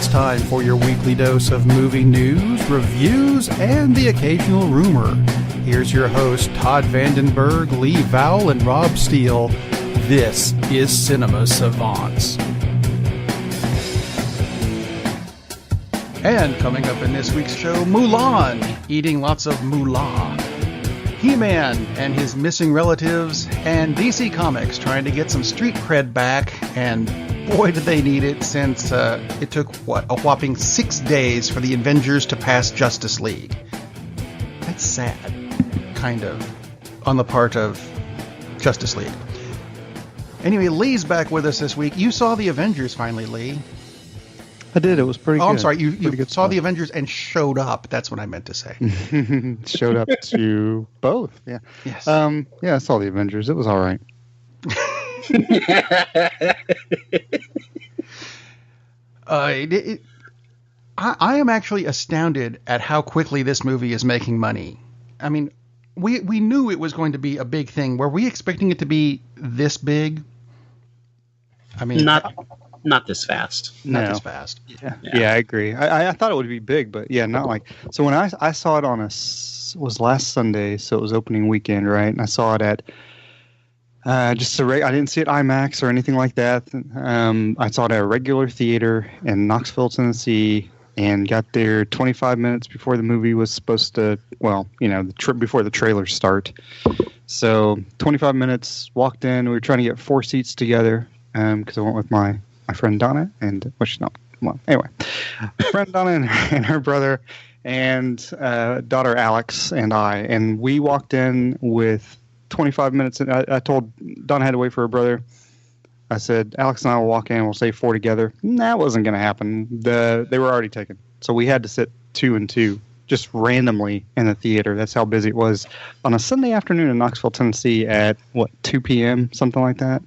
it's time for your weekly dose of movie news, reviews, and the occasional rumor. Here's your host, Todd Vandenberg, Lee Vowell, and Rob Steele. This is Cinema Savants. And coming up in this week's show, Mulan, eating lots of moolah. He-Man and his missing relatives, and DC Comics trying to get some street cred back, and boy did they need it since it took, a whopping 6 days for the Avengers to pass Justice League. That's sad, kind of, on the part of Justice League. Anyway, Lee's back with us this week. You saw the Avengers finally, Lee. I did. It was pretty good. Oh, I'm sorry. You saw stuff. the Avengers and showed up. That's what I meant to say. Showed up to both. Yeah. Yes. Yeah, I saw the Avengers. It was all right. I am actually astounded at how quickly this movie is making money. I mean, we knew it was going to be a big thing. Were we expecting it to be this big? I mean, not this fast. Not this fast. Yeah, I agree. I thought it would be big, but yeah, not like. So when I saw it on was last Sunday, so it was opening weekend, right? And I saw it at I didn't see it IMAX or anything like that. I saw it at a regular theater in Knoxville, Tennessee, and got there 25 minutes before the movie was supposed to. Well, before the trailers start. So 25 minutes, walked in. We were trying to get 4 seats together because I went with my friend Donna and anyway, friend Donna and her brother and daughter Alex and I, and we walked in with 25 minutes. And I told Donna had to wait for her brother. I said, Alex and I will walk in. We'll say 4 together. That wasn't going to happen. They were already taken, so we had to sit 2 and 2 just randomly in the theater. That's how busy it was on a Sunday afternoon in Knoxville, Tennessee at 2 p.m. something like that.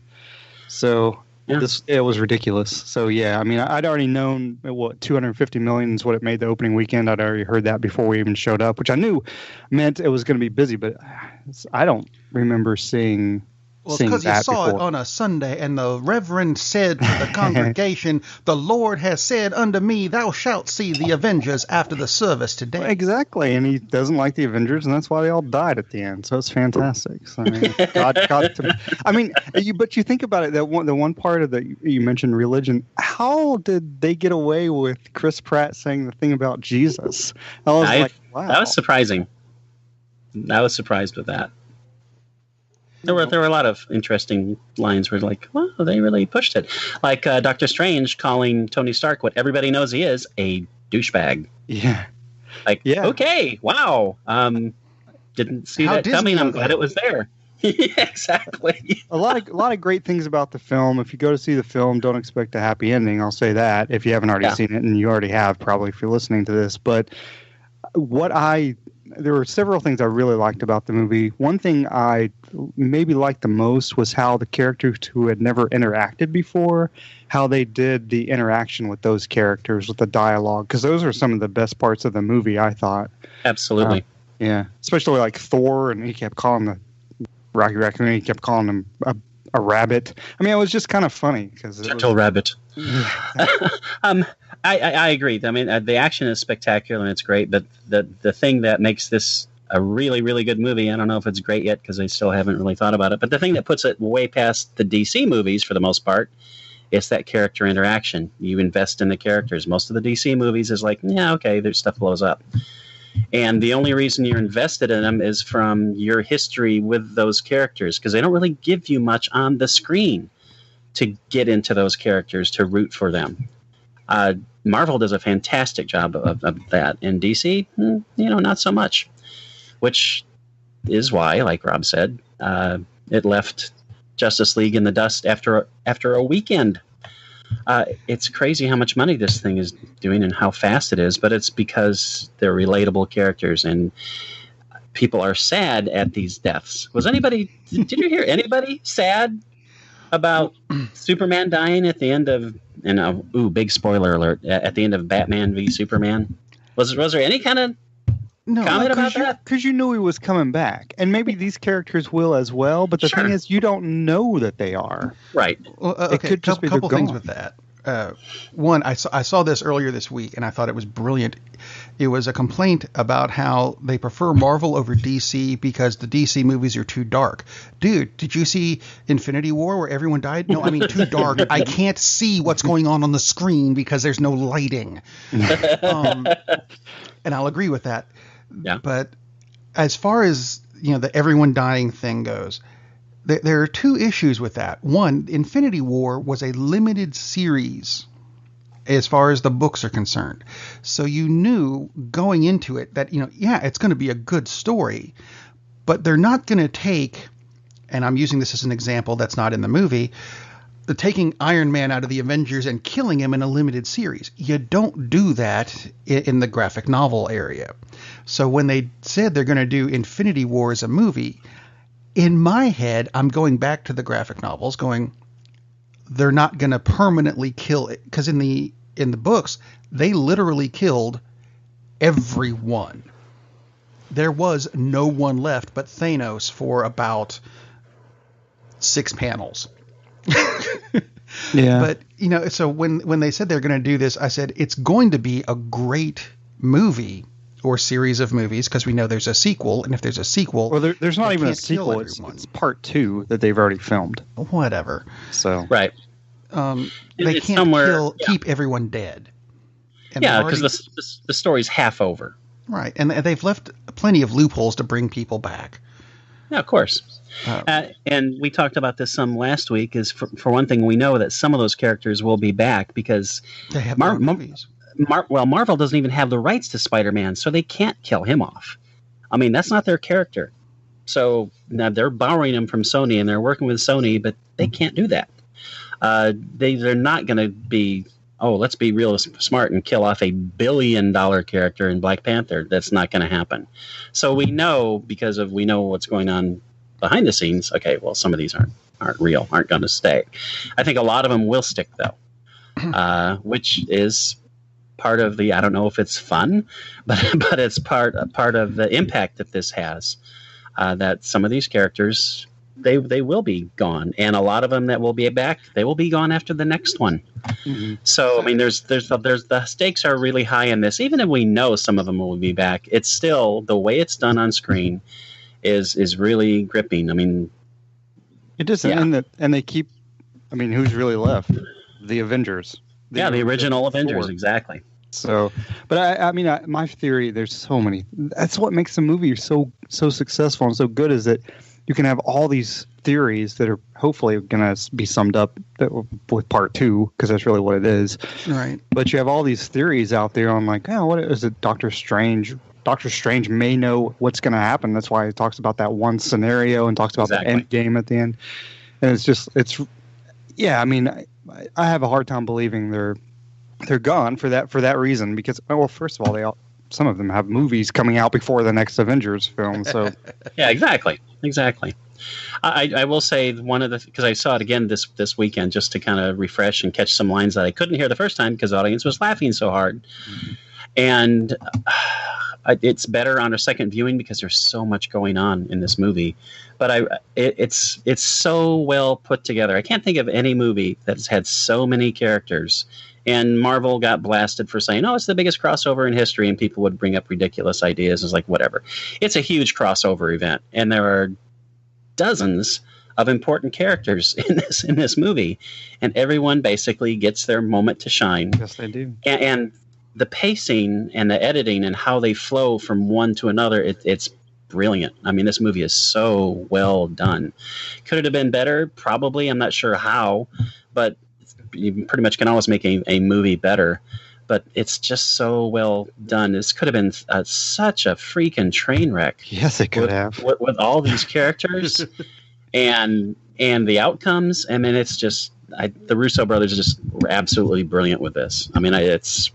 So. Yeah. It was ridiculous. So, yeah, I mean, I'd already known what $250 million is what it made the opening weekend. I'd already heard that before we even showed up, which I knew meant it was going to be busy, but I don't remember seeing Well, it's because you saw it on a Sunday, and the Reverend said to the congregation, "The Lord has said unto me, thou shalt see the Avengers after the service today." Well, exactly, and he doesn't like the Avengers, and that's why they all died at the end. So it's fantastic. So, I mean, but you think about it, the one part of you mentioned religion. How did they get away with Chris Pratt saying the thing about Jesus? I was like, wow, that was surprising. I was surprised with that. There were a lot of interesting lines where like, wow, they really pushed it. Like Doctor Strange calling Tony Stark what everybody knows he is, a douchebag. Yeah. Like, yeah. Okay, wow. Didn't see that coming. I'm glad it was there. Yeah, exactly. A lot of great things about the film. If you go to see the film, don't expect a happy ending. I'll say that if you haven't already seen it, and you already have probably if you're listening to this. But there were several things I really liked about the movie. One thing I maybe liked the most was how the characters who had never interacted before, how they did the interaction with those characters, with the dialogue, because those are some of the best parts of the movie, I thought. Absolutely. Yeah, especially like Thor, and he kept calling the Rocky Raccoon, he kept calling him a rabbit. I mean, it was just kind of funny. Gentle rabbit. I agree. I mean, the action is spectacular and it's great, but the thing that makes this a really, really good movie, I don't know if it's great yet because I still haven't really thought about it, but the thing that puts it way past the DC movies for the most part is that character interaction. You invest in the characters. Most of the DC movies is like, yeah, okay, their stuff blows up. And the only reason you're invested in them is from your history with those characters because they don't really give you much on the screen to get into those characters, to root for them. Marvel does a fantastic job of that. In DC, not so much. Which is why, like Rob said, it left Justice League in the dust after a weekend. It's crazy how much money this thing is doing and how fast it is, but it's because they're relatable characters and people are sad at these deaths. Did you hear anybody sad about Superman dying at the end of, big spoiler alert, at the end of Batman v Superman? Was there any kind of comment about that? Because you knew he was coming back, and maybe these characters will as well. But the thing is, you don't know that they are. Right. Well, okay, it could just be a couple things with that. one, I saw this earlier this week, and I thought it was brilliant. It was a complaint about how they prefer Marvel over DC because the DC movies are too dark. Dude, did you see Infinity War where everyone died? No, I mean too dark. I can't see what's going on the screen because there's no lighting. And I'll agree with that. Yeah. But as far as the everyone dying thing goes, there are two issues with that. One, Infinity War was a limited series as far as the books are concerned. So you knew going into it that, it's going to be a good story, but they're not going to take, and I'm using this as an example that's not in the movie, taking Iron Man out of the Avengers and killing him in a limited series. You don't do that in the graphic novel area. So when they said they're going to do Infinity War as a movie, in my head, I'm going back to the graphic novels going, they're not going to permanently kill it. Because in the books, they literally killed everyone. There was no one left but Thanos for about 6 panels. Yeah. But, so when they said they're going to do this, I said, it's going to be a great movie or series of movies because we know there's a sequel, and if there's a sequel, well, there's not even a sequel. It's part 2 that they've already filmed. Whatever. So right, they can't keep everyone dead. And because the story's half over. Right, and they've left plenty of loopholes to bring people back. Yeah, of course. And we talked about this some last week. Is for one thing, we know that some of those characters will be back because they have their own movies. Marvel doesn't even have the rights to Spider-Man, so they can't kill him off. I mean, that's not their character. So now they're borrowing him from Sony, and they're working with Sony, but they can't do that. They're not going to be, let's be real smart and kill off $1 billion character in Black Panther. That's not going to happen. So we know, because we know what's going on behind the scenes, okay, well, some of these aren't real, aren't going to stay. I think a lot of them will stick, though, which is part of I don't know if it's fun, but it's part of the impact that this has, that some of these characters, they will be gone, and a lot of them that will be back, they will be gone after the next one. Mm-hmm. So I mean, there's the stakes are really high in this. Even if we know some of them will be back, it's still the way it's done on screen is really gripping. I mean, it is, and they keep. I mean, who's really left? The Avengers. The original Avengers, exactly. So, but I mean, my theory, there's so many. That's what makes the movie so successful and so good, is that you can have all these theories that are hopefully going to be summed up with part 2, because that's really what it is. Right. But you have all these theories out there on what is it? Doctor Strange. Doctor Strange may know what's going to happen. That's why he talks about that one scenario and talks about the end game at the end. And I mean, I have a hard time believing they're gone for that reason, because first of all, some of them have movies coming out before the next Avengers film. So yeah, exactly. I will say because I saw it again this weekend just to kind of refresh and catch some lines that I couldn't hear the first time because the audience was laughing so hard. Mm-hmm. And it's better on a second viewing because there's so much going on in this movie. But it's so well put together. I can't think of any movie that's had so many characters. And Marvel got blasted for saying, it's the biggest crossover in history, and people would bring up ridiculous ideas. It's like, whatever. It's a huge crossover event, and there are dozens of important characters in this movie, and everyone basically gets their moment to shine. Yes, they do. And the pacing and the editing and how they flow from one to another, it's brilliant. I mean, this movie is so well done. Could it have been better? Probably. I'm not sure how, but you pretty much can always make a movie better. But it's just so well done. This could have been such a freaking train wreck. Yes, it could have. With all these characters and the outcomes. I mean, it's just the Russo brothers are just absolutely brilliant with this. I mean, it's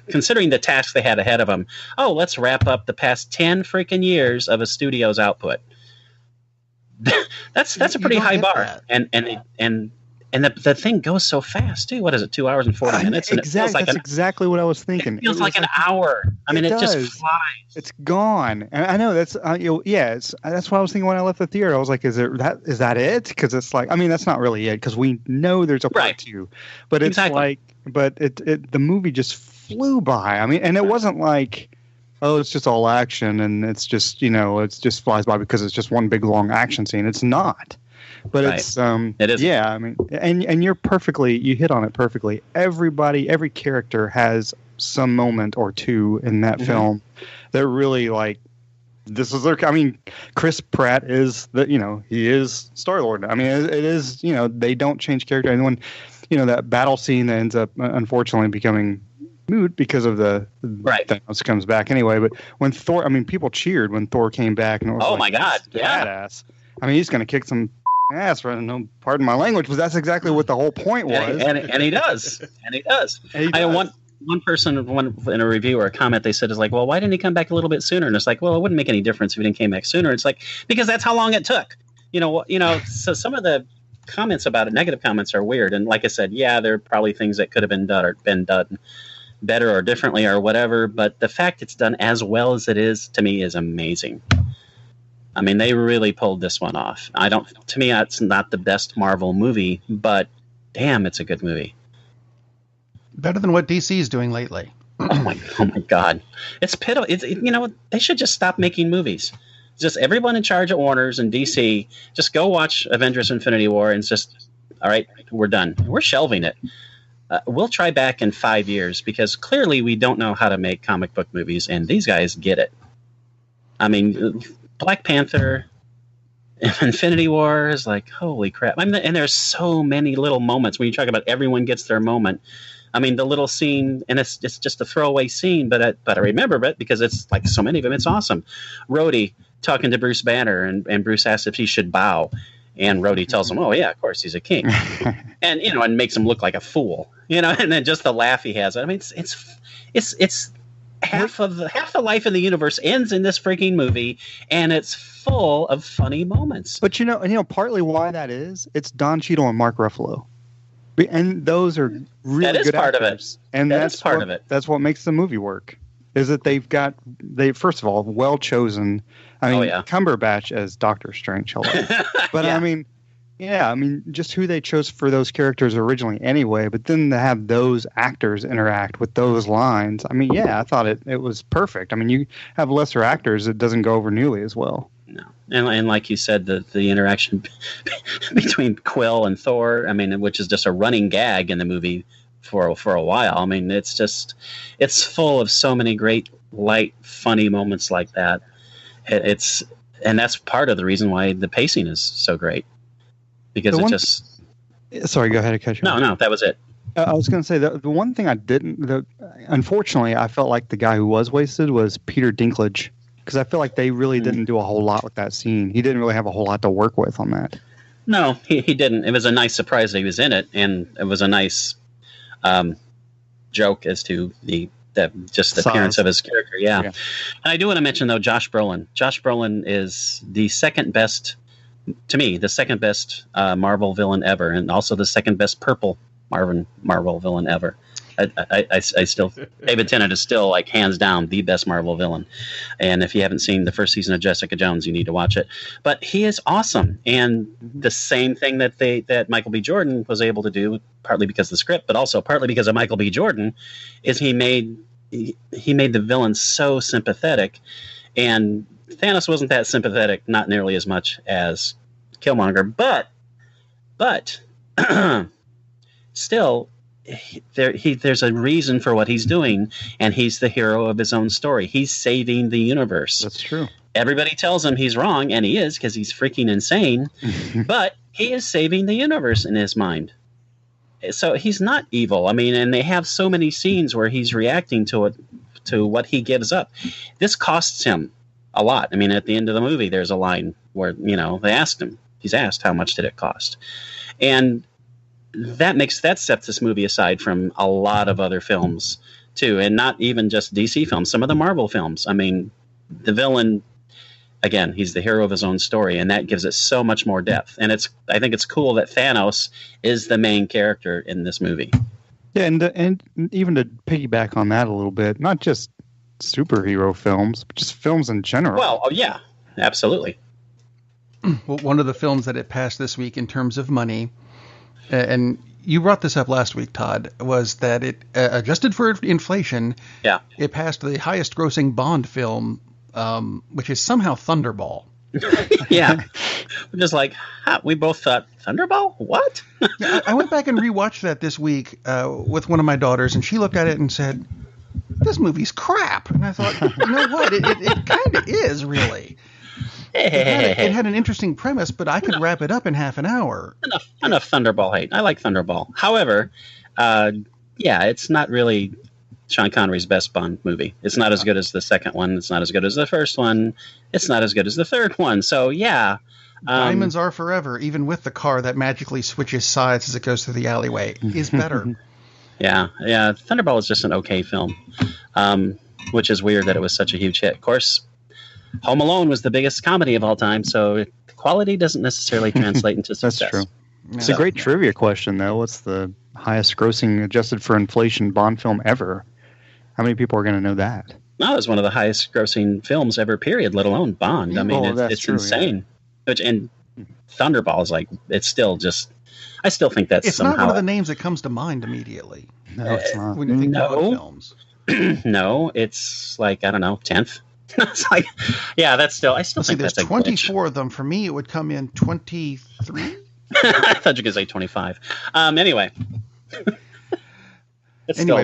considering the task they had ahead of them. Let's wrap up the past 10 freaking years of a studio's output. That's a pretty high bar, and And the thing goes so fast too. What is it? 2 hours and 40 minutes? And exactly. That's exactly what I was thinking. It feels like an hour. I mean, it just flies. It's gone. And I know that's that's what I was thinking when I left the theater. I was like, is that it? Because it's like, I mean, that's not really it, because we know there's a part two, but it's like, but the movie just flew by. I mean, and it wasn't like, oh, it's just all action and it's just, it's just flies by because it's just one big long action scene. It's not. But it is. Yeah, I mean, and you hit on it perfectly. Every character has some moment or two in that film that really, like, this is their, I mean, Chris Pratt is he is Star-Lord. I mean, it is, they don't change character. And when, that battle scene that ends up unfortunately becoming moot because of Thanos comes back anyway. But when Thor, I mean, people cheered when Thor came back, and it was my God, badass. I mean, he's going to kick some ass, right? No, pardon my language, but that's exactly what the whole point was. And he does. I had one person in a review or a comment, they said, is like, well, why didn't he come back a little bit sooner? And it's like, well, it wouldn't make any difference if he didn't came back sooner. It's like, because that's how long it took. So some of the comments about it, negative comments, are weird. And like I said, yeah, there are probably things that could have been done better or differently or whatever. But the fact it's done as well as it is, to me, is amazing. I mean, they really pulled this one off. To me, it's not the best Marvel movie, but damn, it's a good movie. Better than what DC is doing lately. Oh my God. It's pitiful. They should just stop making movies. Just everyone in charge at Warner's and DC, just go watch Avengers Infinity War and just, all right, we're done. We're shelving it. We'll try back in 5 years, because clearly we don't know how to make comic book movies, and these guys get it. I mean, Black Panther, Infinity War is like, holy crap. I mean, and there's so many little moments when you talk about everyone gets their moment. I mean, the little scene, and it's just a throwaway scene, but I remember it because it's like so many of them. It's awesome. Rhodey talking to Bruce Banner, and Bruce asks if he should bow. And Rhodey tells him, oh, yeah, of course, he's a king. And, and makes him look like a fool, and then just the laugh he has. I mean, it's half the life in the universe ends in this freaking movie, and it's full of funny moments. But partly why that is, it's Don Cheadle and Mark Ruffalo, and those are really good part actors. Of it. And that's part of it. That's what makes the movie work. Is that they first of all, well chosen. I mean, Cumberbatch as Doctor Strange, but I mean, just who they chose for those characters originally anyway, but then to have those actors interact with those lines, I mean, I thought it was perfect. I mean, you have lesser actors, it doesn't go over nearly as well. No. And like you said, the interaction between Quill and Thor, I mean, which is just a running gag in the movie for a while. I mean, it's full of so many great, light, funny moments like that. And that's part of the reason why the pacing is so great. Because Sorry, go ahead and cut you off. No, that was it. I was going to say the one thing I didn't. Unfortunately, I felt like the guy who was wasted was Peter Dinklage, because I feel like they really didn't do a whole lot with that scene. He didn't really have a whole lot to work with on that. No, he didn't. It was a nice surprise that he was in it, and it was a nice joke as to the appearance of his character. Yeah. And I do want to mention, though, Josh Brolin. Josh Brolin is the second best. To me, the second best Marvel villain ever, and also the second best purple Marvel villain ever. I still, David Tennant is still, like, hands down the best Marvel villain. And if you haven't seen the first season of Jessica Jones, you need to watch it. But he is awesome, and the same thing that Michael B. Jordan was able to do, partly because of the script, but also partly because of Michael B. Jordan, is he made the villain so sympathetic. And Thanos wasn't that sympathetic, not nearly as much as Killmonger, but still, there's a reason for what he's doing, and he's the hero of his own story. He's saving the universe. That's true. Everybody tells him he's wrong, and he is, because he's freaking insane, but he is saving the universe in his mind. So he's not evil. I mean, and they have so many scenes where he's reacting to what he gives up. This costs him a lot. I mean, at the end of the movie, there's a line where, he's asked, how much did it cost? And that sets this movie aside from a lot of other films too. And not even just DC films, some of the Marvel films. I mean, the villain, again, he's the hero of his own story, and that gives it so much more depth. And I think it's cool that Thanos is the main character in this movie. Yeah, and even to piggyback on that a little bit, not just superhero films, but just films in general. Well, oh, yeah, absolutely. Well, one of the films that it passed this week in terms of money, and you brought this up last week, Todd, was that it, adjusted for inflation, it passed the highest grossing Bond film, which is somehow Thunderball. Yeah. We're just like, we both thought, Thunderball? What? Yeah, I went back and rewatched that this week with one of my daughters, and she looked at it and said, this movie's crap. And I thought, you know what? It kind of is, really. It had an interesting premise, but I could wrap it up in half an hour. Enough Thunderball hate. I like Thunderball. However, it's not really Sean Connery's best Bond movie. It's not as good as the second one. It's not as good as the first one. It's not as good as the third one. So, yeah. Diamonds Are Forever, even with the car that magically switches sides as it goes through the alleyway, is better. Yeah. Thunderball is just an okay film, which is weird that it was such a huge hit. Of course, Home Alone was the biggest comedy of all time, so quality doesn't necessarily translate into success. That's true. It's a great trivia question, though. What's the highest grossing adjusted for inflation Bond film ever? How many people are going to know that? No, it was one of the highest grossing films ever, period, let alone Bond. Yeah, I mean, it's true, insane. Yeah. And Thunderball is like, it's still just, I still think that's it's somehow... It's not one of the names that comes to mind immediately. No, it's not. When you think Bond films. No, it's like, I don't know, 10th. It's like, yeah, that's still, I still think that's a glitch. There's 24 of them. For me, it would come in 23. I thought you were going to say 25. Anyway.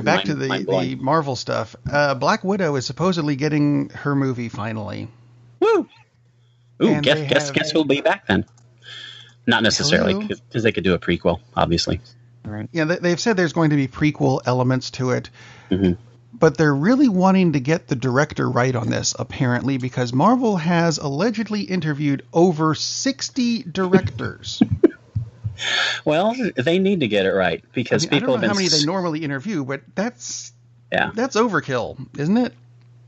Back to the Marvel stuff. Black Widow is supposedly getting her movie finally. Woo! Ooh, guess who'll be back then? Not necessarily, because they could do a prequel, obviously. Right. Yeah, they've said there's going to be prequel elements to it. Mm-hmm. But they're really wanting to get the director right on this, apparently, because Marvel has allegedly interviewed over 60 directors. Well, they need to get it right because people have been... I don't know how many they normally interview, but that's overkill, isn't it?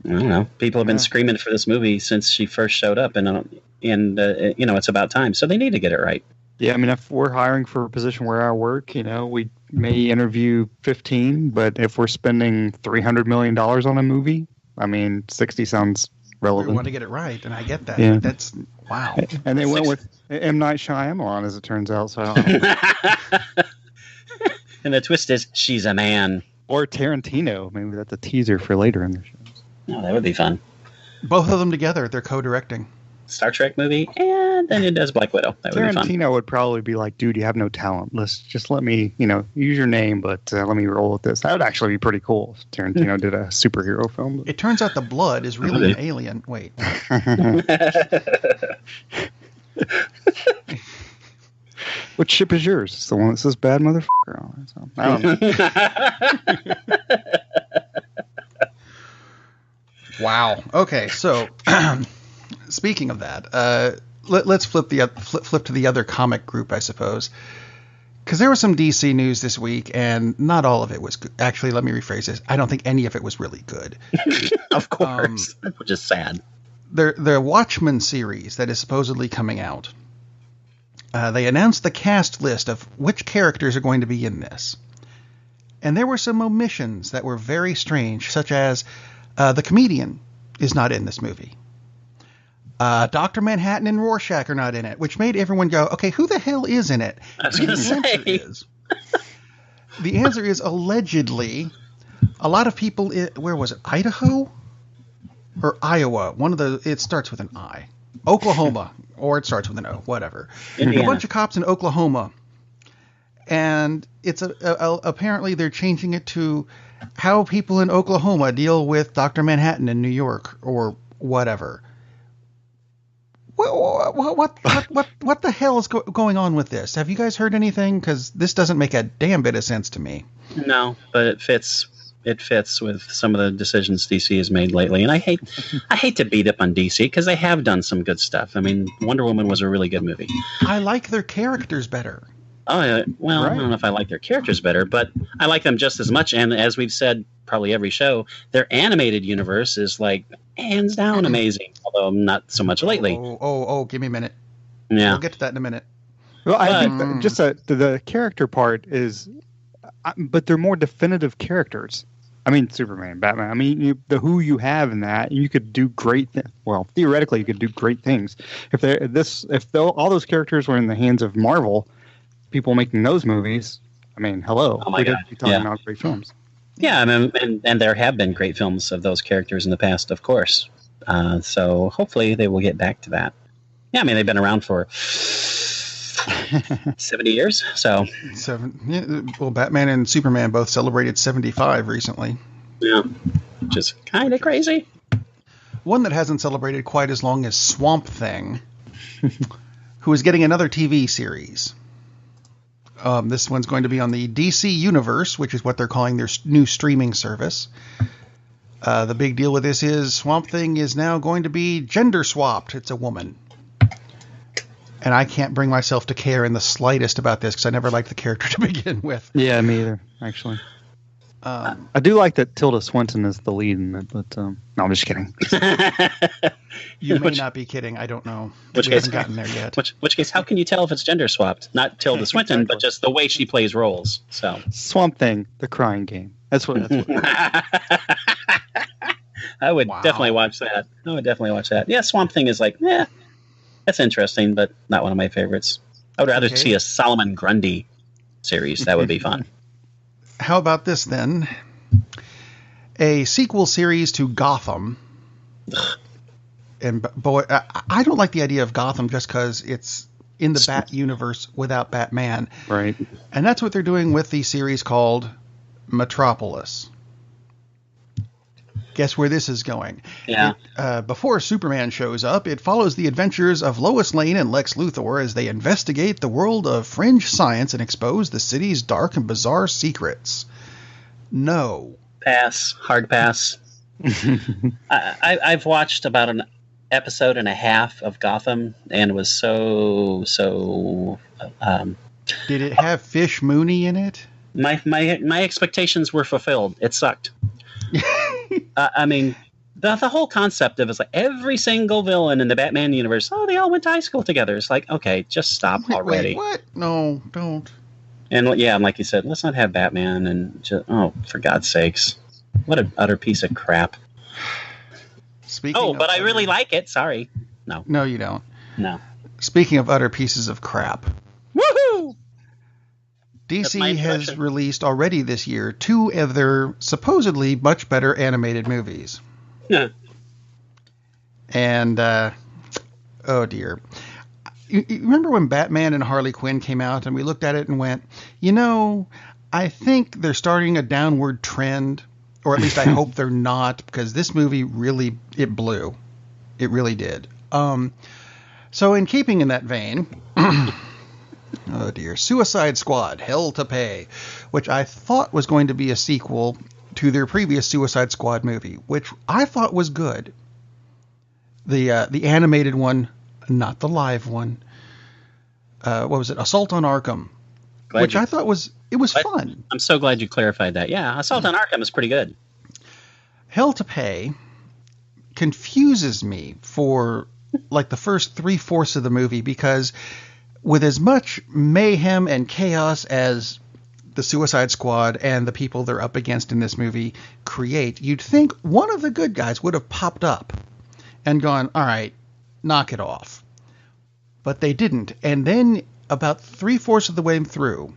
I don't know. People have been screaming for this movie since she first showed up, and it's about time. So they need to get it right. Yeah, I mean, if we're hiring for a position where I work, we may interview 15, but if we're spending $300 million on a movie, I mean, 60 sounds relevant. We want to get it right, and I get that. Yeah. That's, wow. And they went with M. Night Shyamalan, as it turns out. So I don't know. And the twist is, she's a man. Or Tarantino. Maybe that's a teaser for later in the show. Oh, that would be fun. Both of them together, they're co-directing. Star Trek movie, and then it does Black Widow. That would be fun. Tarantino would probably be like, dude, you have no talent. Let's just let me, use your name, but let me roll with this. That would actually be pretty cool if Tarantino did a superhero film. It turns out the blood is really an alien. Wait. What ship is yours? It's the one that says bad motherfucker on it. So, I don't know. Wow. Okay, so... Speaking of that, let's flip to the other comic group, I suppose, because there was some DC news this week, and not all of it was good. Actually, let me rephrase this: I don't think any of it was really good. Of course, which is sad. The Watchmen series that is supposedly coming out. They announced the cast list of which characters are going to be in this, and there were some omissions that were very strange, such as the comedian is not in this movie. Dr. Manhattan and Rorschach are not in it, which made everyone go, okay, who the hell is in it? I was going to say. The answer is allegedly a lot of people, where was it, Idaho or Iowa? It starts with an I. Oklahoma, or it starts with an O, whatever. Indiana. A bunch of cops in Oklahoma. And it's apparently they're changing it to how people in Oklahoma deal with Dr. Manhattan in New York or whatever. What the hell is going on with this? Have you guys heard anything? Because this doesn't make a damn bit of sense to me. No, but it fits. It fits with some of the decisions DC has made lately, and I hate to beat up on DC because they have done some good stuff. I mean, Wonder Woman was a really good movie. I like their characters better. Oh, yeah. Well, I Right. don't know if I like their characters better, but I like them just as much. And as we've said, probably every show, their animated universe is like hands down amazing. Although not so much lately. Give me a minute. Yeah, We'll get to that in a minute. Well, I But- think that just the character part is, but they're more definitive characters. I mean, Superman, Batman. I mean, the who you have in that, you could do great. Well, theoretically, you could do great things if all those characters were in the hands of Marvel, people making those movies. I mean, hello, Oh my we'd God, be talking yeah. about great films. yeah, and there have been great films of those characters in the past, of course. So hopefully they will get back to that. Yeah, I mean they've been around for 70 years. So Well, Batman and Superman both celebrated 75 recently. yeah, which is kind of crazy. One that hasn't celebrated quite as long as Swamp Thing, who is getting another TV series. This one's going to be on the DC Universe, which is what they're calling their new streaming service. The big deal with this is Swamp Thing is now going to be gender swapped. It's a woman. And I can't bring myself to care in the slightest about this because I never liked the character to begin with. Yeah, me either. Actually, I do like that Tilda Swinton is the lead in it, but no, I'm just kidding. You may not be kidding. I don't know. Which We case- haven't gotten there yet. Which case, how can you tell if it's gender swapped? Not Tilda Swinton, Exactly. but just the way she plays roles. So Swamp Thing, the crying game. That's what. I would Wow. definitely watch that. I would definitely watch that. Yeah, Swamp Thing is like, that's interesting, but not one of my favorites. I would rather Okay. see a Solomon Grundy series. That would be fun. How about this then? A sequel series to Gotham. And boy, I don't like the idea of Gotham just because it's in the Bat universe without Batman. Right. And that's what they're doing with the series called Metropolis. Guess where this is going? Yeah. Before Superman shows up, it follows the adventures of Lois Lane and Lex Luthor as they investigate the world of fringe science and expose the city's dark and bizarre secrets. No. Pass. Hard pass. I've watched about an episode and a half of Gotham and was so Did it have Fish Mooney in it? my expectations were fulfilled. It sucked. I mean, the whole concept of it's like every single villain in the Batman universe, they all went to high school together. It's like, okay, just stop already. Wait, what? No, don't. And yeah, like you said, let's not have Batman and just, for God's sakes, what an utter piece of crap. Speaking But I really like it. Sorry. No, you don't. No. Speaking of utter pieces of crap, Woohoo! That's my DC has introduction. released already this year 2 of their supposedly much better animated movies. Yeah. And, oh dear. You remember when Batman and Harley Quinn came out and we looked at it and went, I think they're starting a downward trend, or at least I hope they're not, because this movie really, it blew. It really did. So in keeping in that vein, oh dear, Suicide Squad, Hell to Pay, which I thought was going to be a sequel to their previous Suicide Squad movie, which I thought was good. The animated one, not the live one. What was it? Assault on Arkham, which I thought was fun. I'm so glad you clarified that. Yeah, Assault on Arkham is pretty good. Hell to Pay confuses me for like the first 3/4 of the movie, because with as much mayhem and chaos as the Suicide Squad and the people they're up against in this movie create, you'd think one of the good guys would have popped up and gone, all right, knock it off. But they didn't. And then about 3/4 of the way through,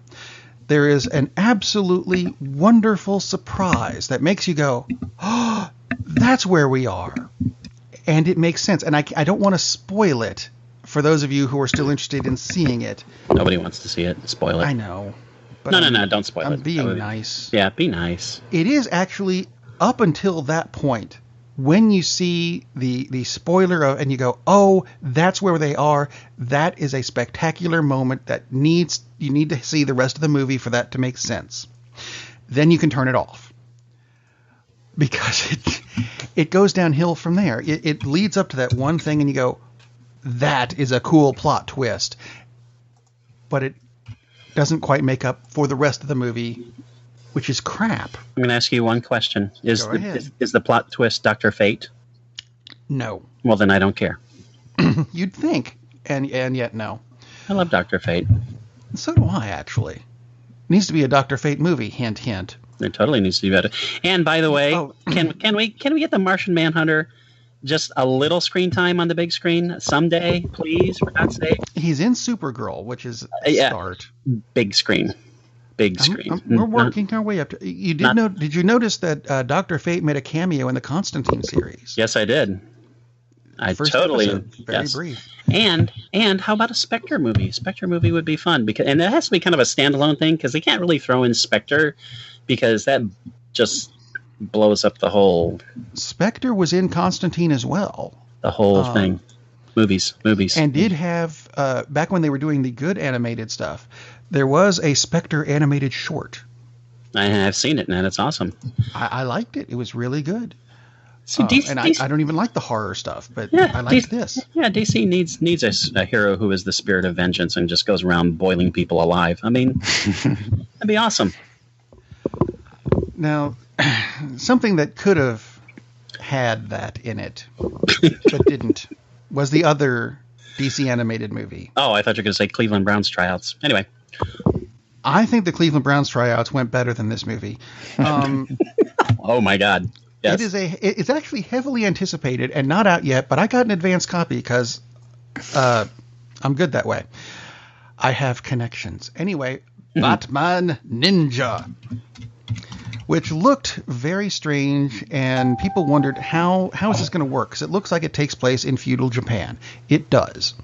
there is an absolutely wonderful surprise that makes you go, oh, that's where we are. And it makes sense. And I don't want to spoil it for those of you who are still interested in seeing it. Nobody wants to see it. Spoil it. I know. But No, don't spoil I'm it. being nice. Yeah, be nice. It is actually up until that point when you see the spoiler of, and you go, oh, that's where they are. That is a spectacular moment that you need to see the rest of the movie for that to make sense. Then you can turn it off, because it goes downhill from there. It leads up to that one thing, and you go, that is a cool plot twist. But doesn't quite make up for the rest of the movie, which is crap. I'm going to ask you one question. Is Go ahead. Is the plot twist Dr. Fate? No. Well, then I don't care. You'd think, and yet no. I love Dr. Fate. So do I, actually. Needs to be a Dr. Fate movie, hint, hint. It totally needs to be better. And by the way, Oh. can we get the Martian Manhunter just a little screen time on the big screen someday, please, for God's sake? He's in Supergirl, which is a Yeah. start. Big screen. Big screen. We're working our way up to. Did you notice that Dr. Fate made a cameo in the Constantine series? Yes, I did. I First totally episode, very yes. brief. And how about a Spectre movie? Spectre movie would be fun and it has to be kind of a standalone thing because they can't really throw in Spectre because that just blows up the whole Spectre was in Constantine as well. thing. Movies. And did have back when they were doing the good animated stuff, there was a Spectre animated short. I have seen it, and it's awesome. I liked it. It was really good. See, I don't even like the horror stuff, but I liked this. Yeah, DC needs a hero who is the spirit of vengeance and just goes around boiling people alive. I mean, that'd be awesome. Now, something that could have had that in it, but didn't, was the other DC animated movie. Oh, I thought you were going to say Cleveland Browns tryouts. Anyway. I think the Cleveland Browns tryouts went better than this movie. Oh, my God. Yes. It's actually heavily anticipated and not out yet, but I got an advance copy because I'm good that way. I have connections. Anyway, Batman Ninja, which looked very strange, and people wondered how is this going to work? Because it looks like it takes place in feudal Japan. It does.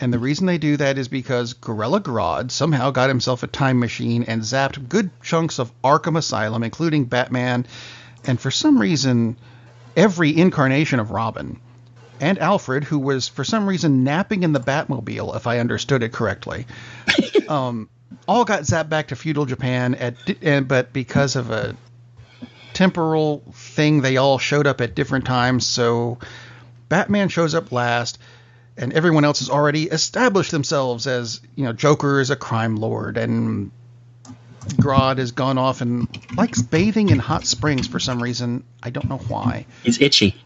And the reason they do that is because Gorilla Grodd somehow got himself a time machine and zapped good chunks of Arkham Asylum, including Batman, and for some reason, every incarnation of Robin, and Alfred, who was for some reason napping in the Batmobile, if I understood it correctly, all got zapped back to feudal Japan, but because of a temporal thing, they all showed up at different times, so Batman shows up last, and everyone else has already established themselves as, Joker is a crime lord, and Grodd has gone off and likes bathing in hot springs for some reason. I don't know why. He's itchy.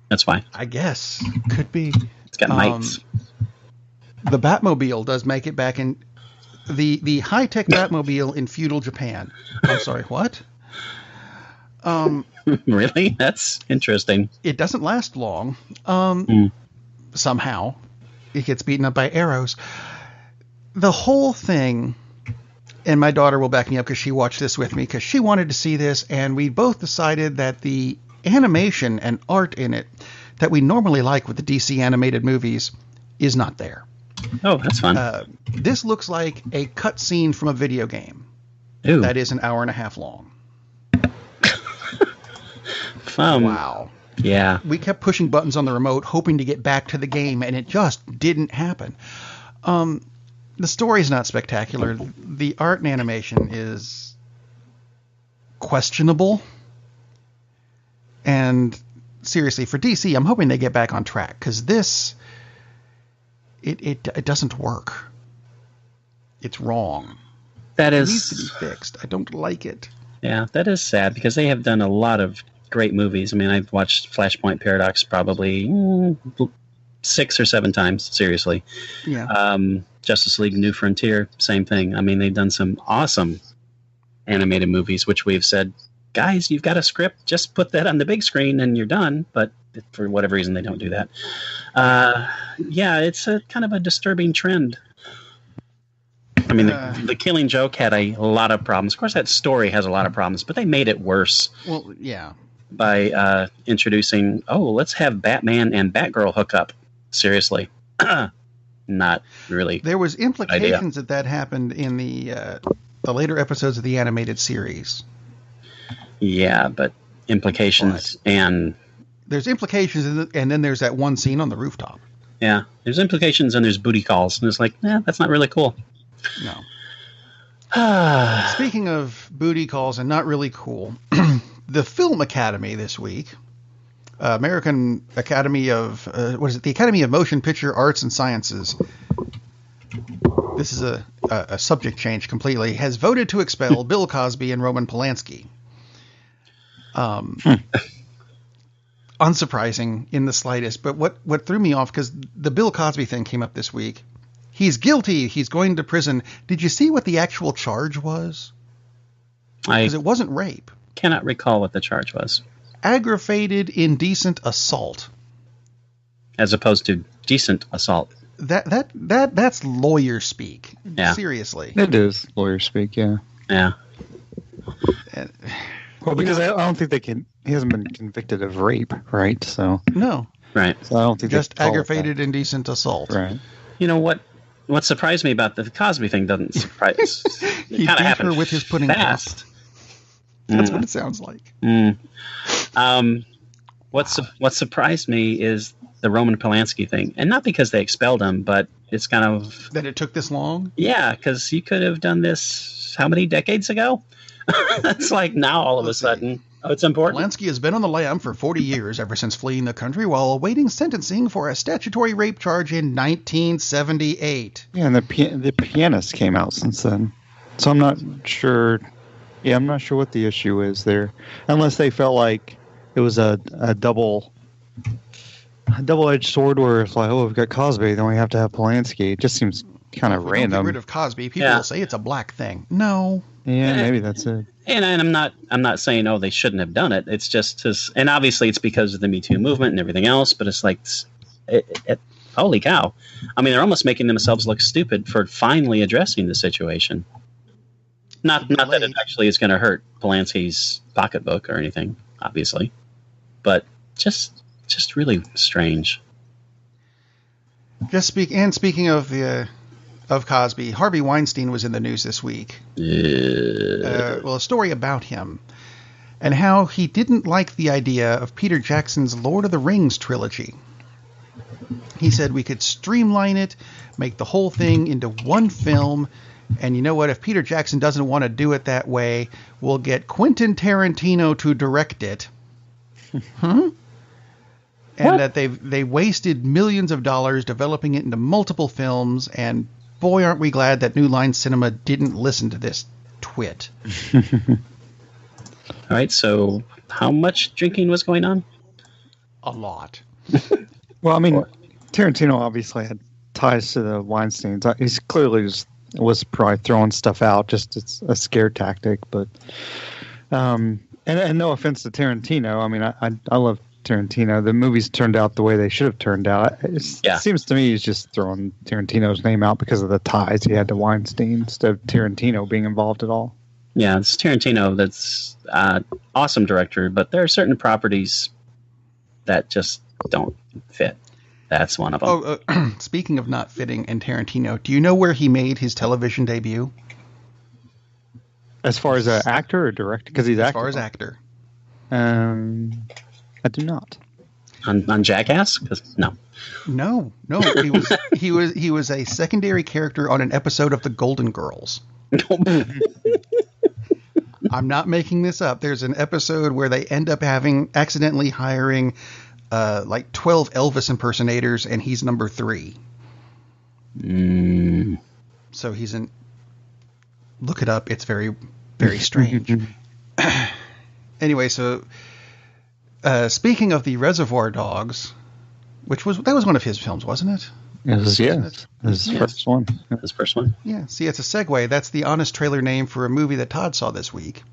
That's why. I guess. Could be. It's got mites. The Batmobile does make it back in the high-tech Batmobile in feudal Japan. I'm sorry, what? Really? That's interesting. It doesn't last long. Somehow. It gets beaten up by arrows. The whole thing... And my daughter will back me up because she watched this with me because she wanted to see this, and we both decided that the animation and art in it that we normally like with the DC animated movies is not there. Oh, that's fun. This looks like a cutscene from a video game. Ooh. That is an hour and a half long. Wow. Yeah. We kept pushing buttons on the remote hoping to get back to the game, and it just didn't happen. The story's not spectacular. The art and animation is questionable. And seriously, for DC, I'm hoping they get back on track because this, it doesn't work. It's wrong. It needs to be fixed. I don't like it. Yeah, that is sad because they have done a lot of great movies. I mean, I've watched Flashpoint Paradox probably 6 or 7 times, seriously. Yeah. Justice League New Frontier, same thing. I mean, they've done some awesome animated movies, which we've said, guys, you've got a script, just put that on the big screen and you're done. But for whatever reason, they don't do that. Yeah, it's a kind of a disturbing trend. I mean, the Killing Joke had a lot of problems. Of course, that story has a lot of problems, but they made it worse. Well, yeah. By introducing, let's have Batman and Batgirl hook up. Seriously. Not really. There was implications that happened in the later episodes of the animated series. Yeah, but implications and... There's implications, and then there's that one scene on the rooftop. Yeah, there's implications and there's booty calls. And it's like, that's not really cool. No. Speaking of booty calls and not really cool, the Film Academy this week... American Academy of the Academy of Motion Picture Arts and Sciences. This is a subject change completely, has voted to expel Bill Cosby and Roman Polanski. Unsurprising in the slightest, but what threw me off, because the Bill Cosby thing came up this week. He's guilty. He's going to prison. Did you see what the actual charge was? Because it wasn't rape. Cannot recall what the charge was. Aggravated indecent assault. As opposed to decent assault. That's lawyer speak. Yeah. Seriously. It is lawyer speak, yeah. Yeah. Well, because I don't think he hasn't been convicted of rape, right? So no. Right. So I don't think just aggravated indecent assault. Right. You know what surprised me about the Cosby thing doesn't surprise. He beat her with his pudding fast. That's what it sounds like. What surprised me is the Roman Polanski thing, and not because they expelled him, but it's kind of that it took this long. Yeah, because you could have done this how many decades ago? That's like now all of a sudden. Oh, it's important. Polanski has been on the lam for 40 years, ever since fleeing the country while awaiting sentencing for a statutory rape charge in 1978. Yeah, and the pianist came out since then. So I'm not sure. Yeah, I'm not sure what the issue is there, unless they felt like it was a double-edged sword where it's like, oh, we've got Cosby, then we have to have Polanski. It just seems kind of random. Get rid of Cosby. People will say it's a black thing. No. Yeah, maybe that's it. And I'm not saying they shouldn't have done it. It's just and obviously it's because of the Me Too movement and everything else. But it's like, holy cow! I mean, they're almost making themselves look stupid for finally addressing the situation. Not that it actually is going to hurt Polanski's pocketbook or anything, obviously, but just really strange. Speaking of Cosby, Harvey Weinstein was in the news this week. A story about him and how he didn't like the idea of Peter Jackson's Lord of the Rings trilogy. He said we could streamline it, make the whole thing into one film, and you know what? If Peter Jackson doesn't want to do it that way, we'll get Quentin Tarantino to direct it. And that they wasted millions of dollars developing it into multiple films, and boy, aren't we glad that New Line Cinema didn't listen to this twit. All right, so how much drinking was going on? A lot. Well, I mean, Tarantino obviously had ties to the Weinsteins. He's clearly was probably throwing stuff out, just it's a scare tactic. But and no offense to Tarantino, I mean, I love Tarantino. The movies turned out the way they should have turned out. It seems to me he's just throwing Tarantino's name out because of the ties he had to Weinstein instead of Tarantino being involved at all. Yeah, it's Tarantino that's awesome director, but there are certain properties that just don't fit. That's one of them. Speaking of not fitting in Tarantino, do you know where he made his television debut? As far as an actor or director? Because he's actor. As far as actor. I do not. On Jackass? No. No. He was a secondary character on an episode of The Golden Girls. I'm not making this up. There's an episode where they end up accidentally hiring like 12 Elvis impersonators, and he's number 3. So he's in. Look it up. It's very, very strange. Anyway, so speaking of the Reservoir Dogs, that was one of his films, wasn't it? His first one. His first one. Yeah. See, it's a segue. That's the honest trailer name for a movie that Todd saw this week.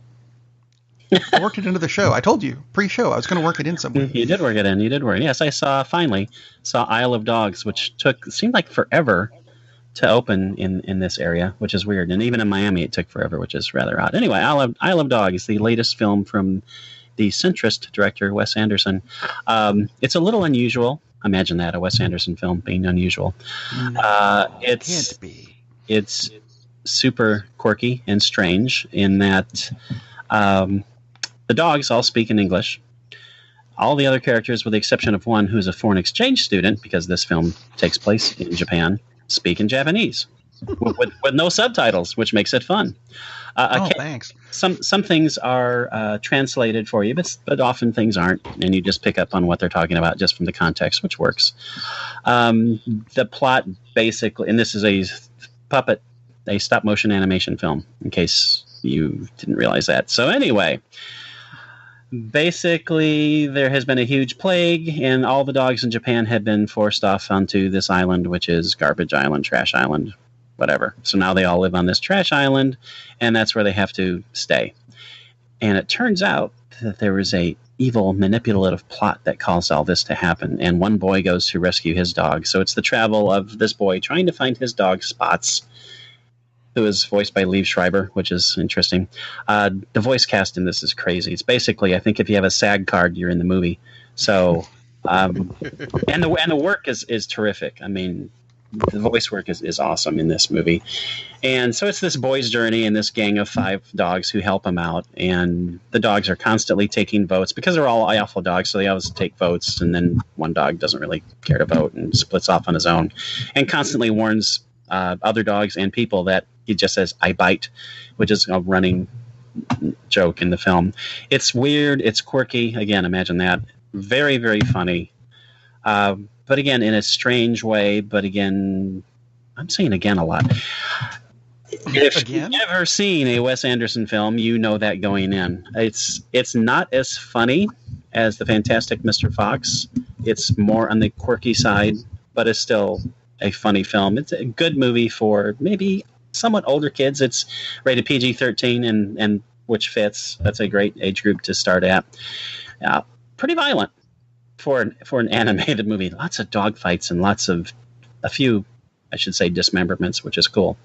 I worked it into the show. I told you pre-show I was going to work it in somewhere. You did work it in. Yes, I finally saw Isle of Dogs, which seemed like forever to open in this area, which is weird. And even in Miami, it took forever, which is rather odd. Anyway, Isle of Dogs, the latest film from the centrist director Wes Anderson. It's a little unusual. Imagine that, a Wes Anderson film being unusual. No, it can't be. It's super quirky and strange in that the dogs all speak in English. All the other characters, with the exception of one who's a foreign exchange student, because this film takes place in Japan, speak in Japanese with no subtitles, which makes it fun. Thanks. Some things are translated for you, but often things aren't, and you just pick up on what they're talking about just from the context, which works. The plot basically, and this is a puppet a stop motion animation film, in case you didn't realize that. So anyway, basically there has been a huge plague, and all the dogs in Japan have been forced off onto this island, which is Garbage Island, Trash Island, whatever. So now they all live on this trash island, and that's where they have to stay. And it turns out that there was a evil, manipulative plot that caused all this to happen. And one boy goes to rescue his dog. So it's the travel of this boy trying to find his dog, Spots, who is voiced by Liev Schreiber, which is interesting. The voice cast in this is crazy. It's basically, I think if you have a SAG card, you're in the movie. So, and the work is terrific. I mean, the voice work is awesome in this movie. And so it's this boy's journey and this gang of 5 dogs who help him out. And the dogs are constantly taking votes because they're all alpha dogs. So they always take votes. And then one dog doesn't really care to vote and splits off on his own and constantly warns other dogs and people that he just says, "I bite," which is a running joke in the film. It's weird. It's quirky. Again, imagine that. Very, very funny. But again, in a strange way. But again, I'm saying again a lot. If you've never seen a Wes Anderson film, you know that going in. It's not as funny as The Fantastic Mr. Fox. It's more on the quirky side, but it's still a funny film. It's a good movie for maybe somewhat older kids. It's rated PG-13, and which fits. That's a great age group to start at. Pretty violent for an animated movie. Lots of dogfights and a few, I should say, dismemberments, which is cool.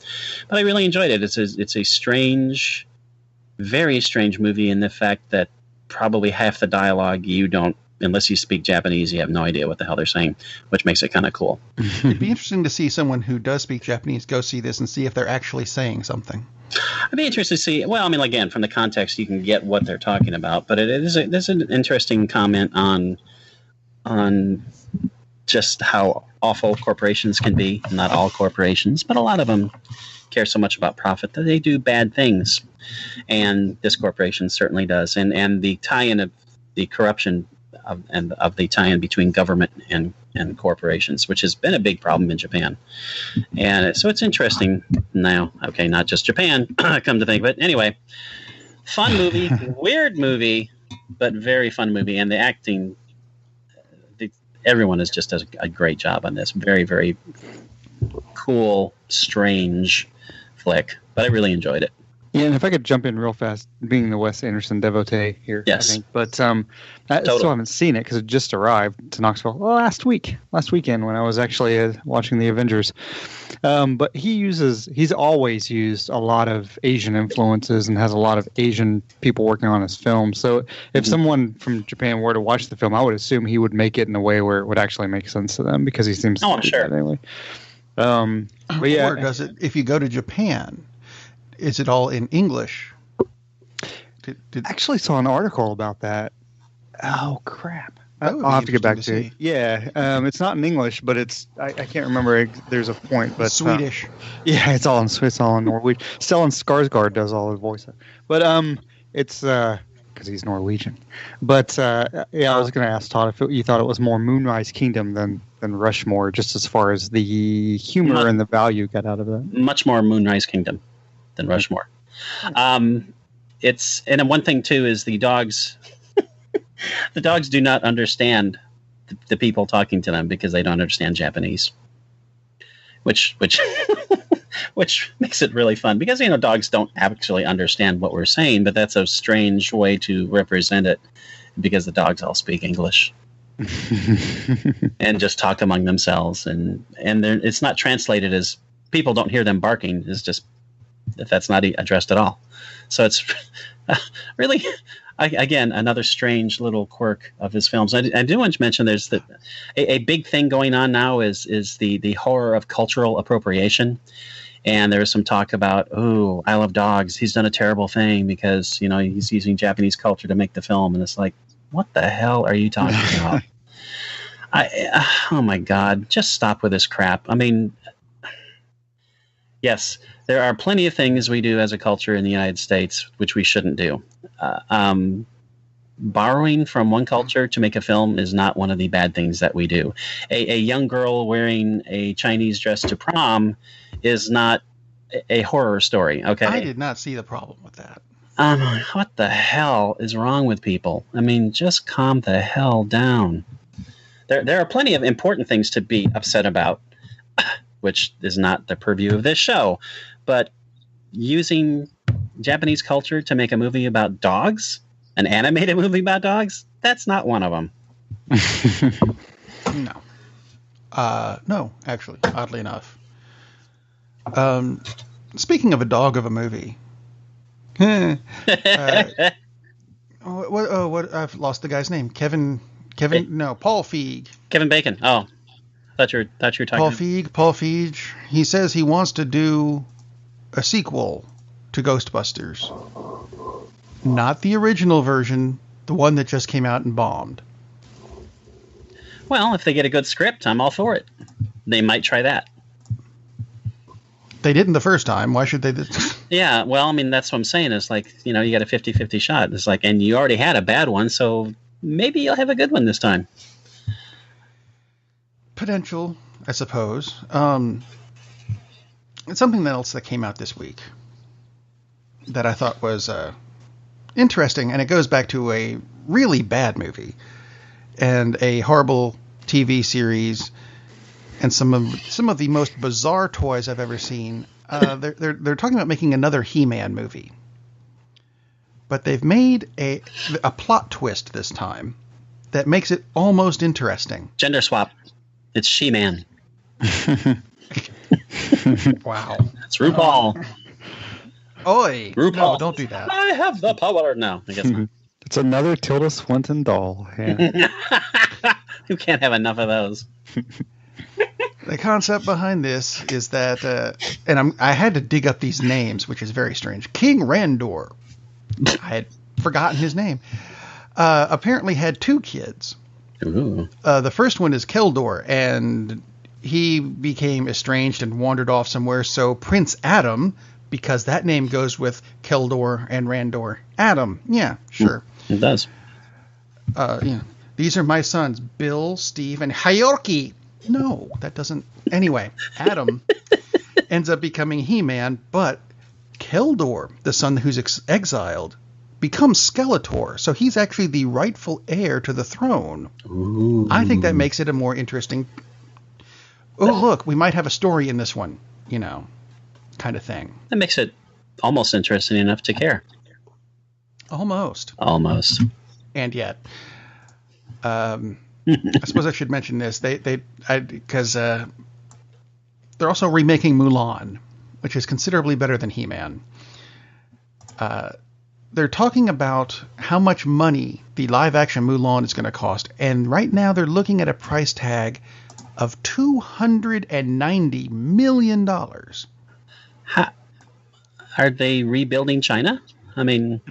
But I really enjoyed it. It's a strange, very strange movie in the fact that probably half the dialogue you don't, unless you speak Japanese, you have no idea what the hell they're saying, which makes it kind of cool. It'd be interesting to see someone who does speak Japanese go see this and see if they're actually saying something. I'd be interested to see. Well, I mean, again, from the context, you can get what they're talking about. But there's an interesting comment on just how awful corporations can be. Not all corporations, but a lot of them care so much about profit that they do bad things. And this corporation certainly does. And the tie-in of the corruption of the tie-in between government and corporations, which has been a big problem in Japan. And so it's interesting now. Okay, not just Japan, come to think of it. Anyway, fun movie, weird movie, but very fun movie. And the acting, everyone just does a great job on this. Very, very cool, strange flick. But I really enjoyed it. Yeah, and if I could jump in real fast, being the Wes Anderson devotee here, yes. I think. But I still haven't seen it because it just arrived to Knoxville last weekend when I was actually watching the Avengers. But he's always used a lot of Asian influences and has a lot of Asian people working on his film. So if someone from Japan were to watch the film, I would assume he would make it in a way where it would actually make sense to them because he seems to do that anyway. But yeah, or does it, if you go to Japan, is it all in English? I actually saw an article about that. Oh, crap. I'll have to get back to it. Yeah, it's not in English, but I can't remember. There's a point. But Swedish. Yeah, it's all in Norwegian. Stellan Skarsgård does all the voice. But it's because he's Norwegian. But yeah, I was going to ask Todd if you thought it was more Moonrise Kingdom than Rushmore, just as far as the humor and the value got out of it. Much more Moonrise Kingdom than Rushmore. It's, and one thing too is the dogs. The dogs do not understand the people talking to them because they don't understand Japanese, which which makes it really fun because dogs don't actually understand what we're saying, but that's a strange way to represent it because the dogs all speak English and just talk among themselves, and it's not translated as people don't hear them barking. It's just if that's not addressed at all. So it's really, again, another strange little quirk of his films. I do want to mention there's a big thing going on now is the horror of cultural appropriation. And there's some talk about, oh, I Love Dogs. He's done a terrible thing because, he's using Japanese culture to make the film. And it's like, what the hell are you talking about? Oh, my God. Just stop with this crap. I mean, yes, there are plenty of things we do as a culture in the United States which we shouldn't do. Borrowing from one culture to make a film is not one of the bad things that we do. A young girl wearing a Chinese dress to prom is not a horror story. Okay. I did not see the problem with that. What the hell is wrong with people? I mean, just calm the hell down. There are plenty of important things to be upset about, which is not the purview of this show. But using Japanese culture to make a movie about dogs, an animated movie about dogs, that's not one of them. No. No, actually, oddly enough. Speaking of a dog of a movie. What? I've lost the guy's name. Kevin. No, Paul Feig. Kevin Bacon. Oh, thought you were talking. Paul Feig. He says he wants to do a sequel to Ghostbusters. Not the original version, the one that just came out and bombed. Well, if they get a good script, I'm all for it. They might try that. They didn't the first time. Why should they? Yeah, well, I mean, that's what I'm saying. It's like, you got a 50-50 shot. It's like, and you already had a bad one, so maybe you'll have a good one this time. Potential, I suppose. It's something else that came out this week that I thought was interesting, and it goes back to a really bad movie and a horrible TV series and some of the most bizarre toys I've ever seen. They're talking about making another He-Man movie, but they've made a plot twist this time that makes it almost interesting. Gender swap. It's She-Man. Wow. It's RuPaul. Oi! RuPaul. No, don't do that. I have the power. No, I guess not. It's another Tilda Swinton doll. Yeah. You can't have enough of those. The concept behind this is that, and I had to dig up these names, which is very strange. King Randor, I had forgotten his name, apparently had 2 kids. Ooh. The first one is Keldor, and he became estranged and wandered off somewhere. So Prince Adam, because that name goes with Keldor and Randor. Adam, yeah, sure. It does. Yeah. These are my sons, Bill, Steve, and Hayorki. No, that doesn't. Anyway, Adam ends up becoming He-Man, but Keldor, the son who's exiled, becomes Skeletor. So he's actually the rightful heir to the throne. Ooh. I think that makes it a more interesting. Oh, look, we might have a story in this one, kind of thing. That makes it almost interesting enough to care. Almost. And yet. I suppose I should mention this. Because they're also remaking Mulan, which is considerably better than He-Man. They're talking about how much money the live-action Mulan is going to cost, and right now they're looking at a price tag of $290 million. Are they rebuilding China? I mean,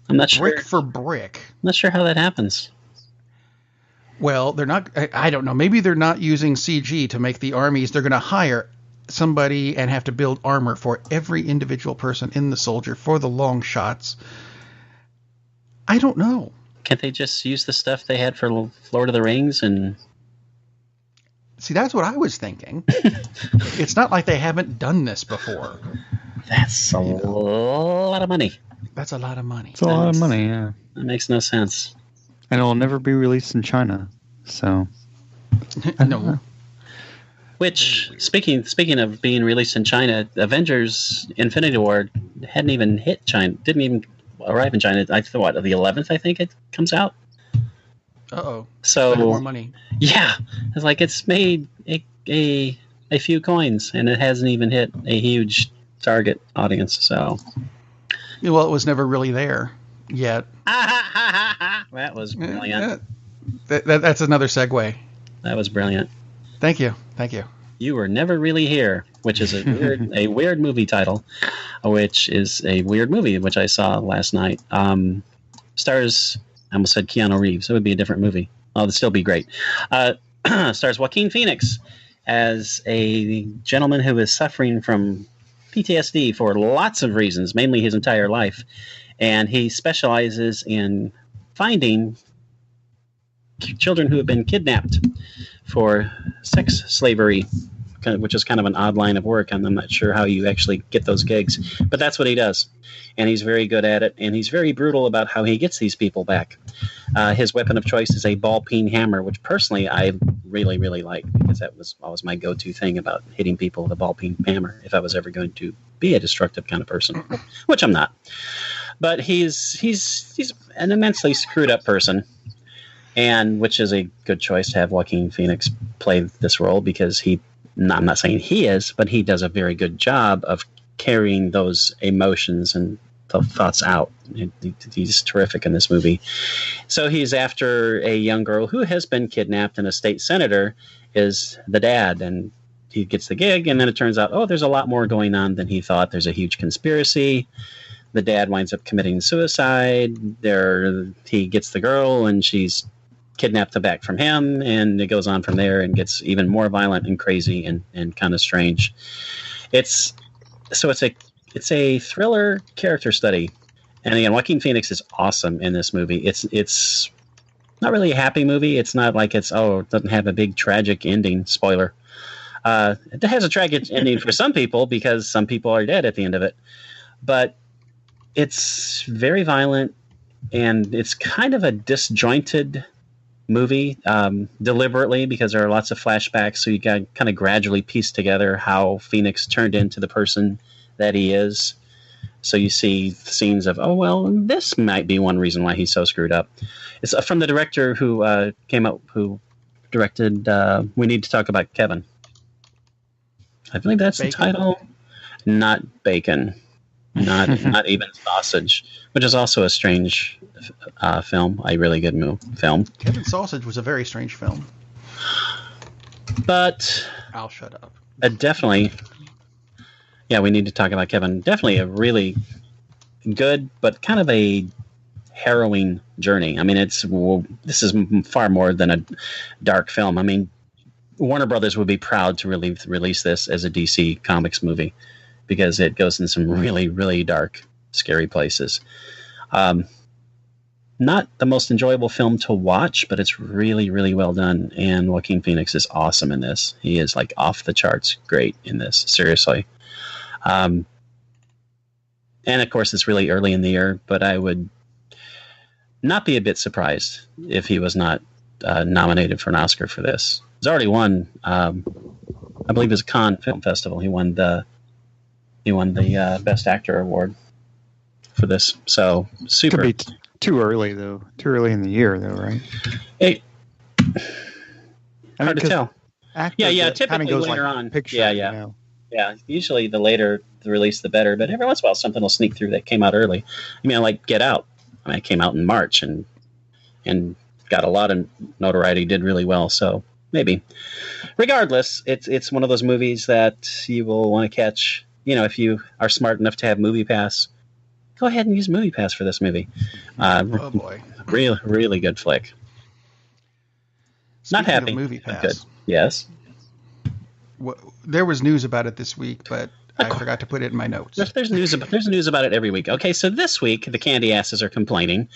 I'm not sure. Brick for brick. I'm not sure how that happens. Well, they're not. I don't know. Maybe they're not using CG to make the armies. They're going to hire somebody and have to build armor for every individual person in the soldier for the long shots. I don't know. Can't they just use the stuff they had for Lord of the Rings and? See, that's what I was thinking. It's not like they haven't done this before. That's a lot of money. That's a lot of money. It's a lot of money, yeah. That makes no sense. And it'll never be released in China, so. No. Which, speaking of being released in China, Avengers Infinity War hadn't even hit China, didn't even arrive in China. I thought the 11th, I think it comes out. Uh-oh. So more money. Yeah, it's like it's made a few coins, and it hasn't even hit a huge target audience. So. Well, it was never really there yet. That was brilliant. That's another segue. That was brilliant. Thank you. You Were Never Really Here, which is a weird movie title, which is a weird movie, which I saw last night. Stars, I almost said Keanu Reeves. It would be a different movie. Oh, it'd still be great. Stars Joaquin Phoenix as a gentleman who is suffering from PTSD for lots of reasons, mainly his entire life. And he specializes in finding children who have been kidnapped for sex slavery. which is kind of an odd line of work, and I'm not sure how you actually get those gigs, but that's what he does, and he's very good at it, and he's very brutal about how he gets these people back. His weapon of choice is a ball-peen hammer, which personally I really, really like, because that was always my go-to thing about hitting people with a ball-peen hammer if I was ever going to be a destructive kind of person, which I'm not. But he's an immensely screwed up person, and which is a good choice to have Joaquin Phoenix play this role, because I'm not saying he is, but he does a very good job of carrying those emotions and the thoughts out. He's terrific in this movie. So he's after a young girl who has been kidnapped, and a state senator is the dad, and he gets the gig, and then it turns out, there's a lot more going on than he thought. There's a huge conspiracy. The dad winds up committing suicide. He gets the girl, and she's kidnapped back from him, and it goes on from there and gets even more violent and crazy and kind of strange. It's a thriller character study, and again, Joaquin Phoenix is awesome in this movie. It's not really a happy movie. It's not like it doesn't have a big tragic ending. Spoiler. It has a tragic ending for some people, because some people are dead at the end of it, but it's very violent, and it's kind of a disjointed movie, deliberately, because there are lots of flashbacks, so you got kind of gradually piece together how Phoenix turned into the person that he is. So you see scenes of, this might be one reason why he's so screwed up. It's from the director who directed We Need to Talk About Kevin. I believe that's Bacon? The title. Not Bacon. Not even Sausage, which is also a strange film, a really good film. Kevin Sausage was a very strange film. But I'll shut up. Definitely, yeah, We Need to Talk About Kevin. Definitely a really good, but kind of a harrowing journey. I mean, this is far more than a dark film. I mean, Warner Brothers would be proud to really release this as a DC Comics movie, because it goes in some really, really dark, scary places. Not the most enjoyable film to watch, but it's really, really well done. And Joaquin Phoenix is awesome in this. He is like off the charts great in this, seriously. And of course, it's really early in the year, but I would not be a bit surprised if he was not nominated for an Oscar for this. He's already won, I believe it was Cannes Film Festival. He won the Best Actor award for this. So super. Could be too early though. Too early in the year though, right? Hard to tell. Yeah. Typically goes later like on. Picture, yeah. You know? Yeah. Usually the later the release, the better. But every once in a while, something will sneak through that came out early. I mean, like Get Out. I mean, it came out in March and got a lot of notoriety. Did really well. So maybe. Regardless, it's one of those movies that you will want to catch. You know, if you are smart enough to have MoviePass, go ahead and use MoviePass for this movie. Oh boy, really, really good flick. Speaking Not happy. Of MoviePass. Good. Yes. There was news about it this week, but I forgot to put it in my notes. There's news about it every week. Okay, so this week the candy asses are complaining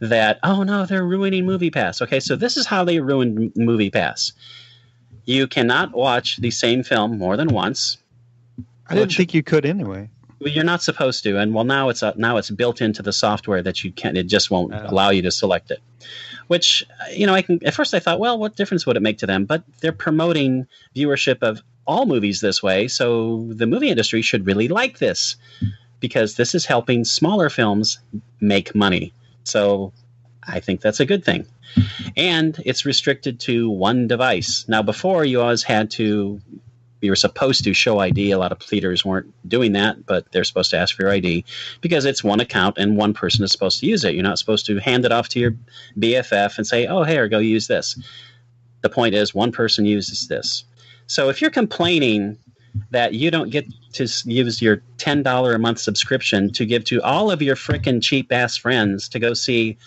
that they're ruining MoviePass. Okay, so this is how they ruined MoviePass. You cannot watch the same film more than once. I didn't think you could anyway. Well, you're not supposed to, and now it's built into the software that you can't. It just won't allow you to select it. Which at first I thought, well, what difference would it make to them? But they're promoting viewership of all movies this way, so the movie industry should really like this, because this is helping smaller films make money. So I think that's a good thing. And it's restricted to one device. Now, before you always had to. You were supposed to show ID. A lot of theaters weren't doing that, but they're supposed to ask for your ID because it's one account and one person is supposed to use it. You're not supposed to hand it off to your BFF and say, oh, here, go use this. The point is one person uses this. So if you're complaining that you don't get to use your $10 a month subscription to give to all of your frickin' cheap-ass friends to go see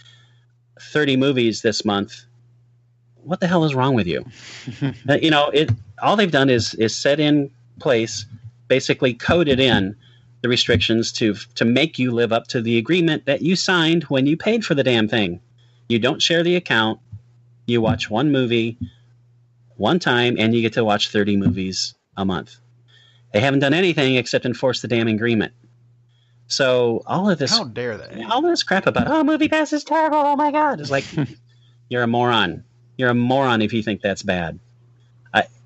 30 movies this month, what the hell is wrong with you? All they've done is set in place, basically coded in the restrictions to make you live up to the agreement that you signed when you paid for the damn thing. You don't share the account. You watch one movie one time, and you get to watch 30 movies a month. They haven't done anything except enforce the damn agreement. So all of this, How dare they? all this crap about, oh, MoviePass is terrible. Oh my God. It's like, you're a moron. You're a moron if you think that's bad.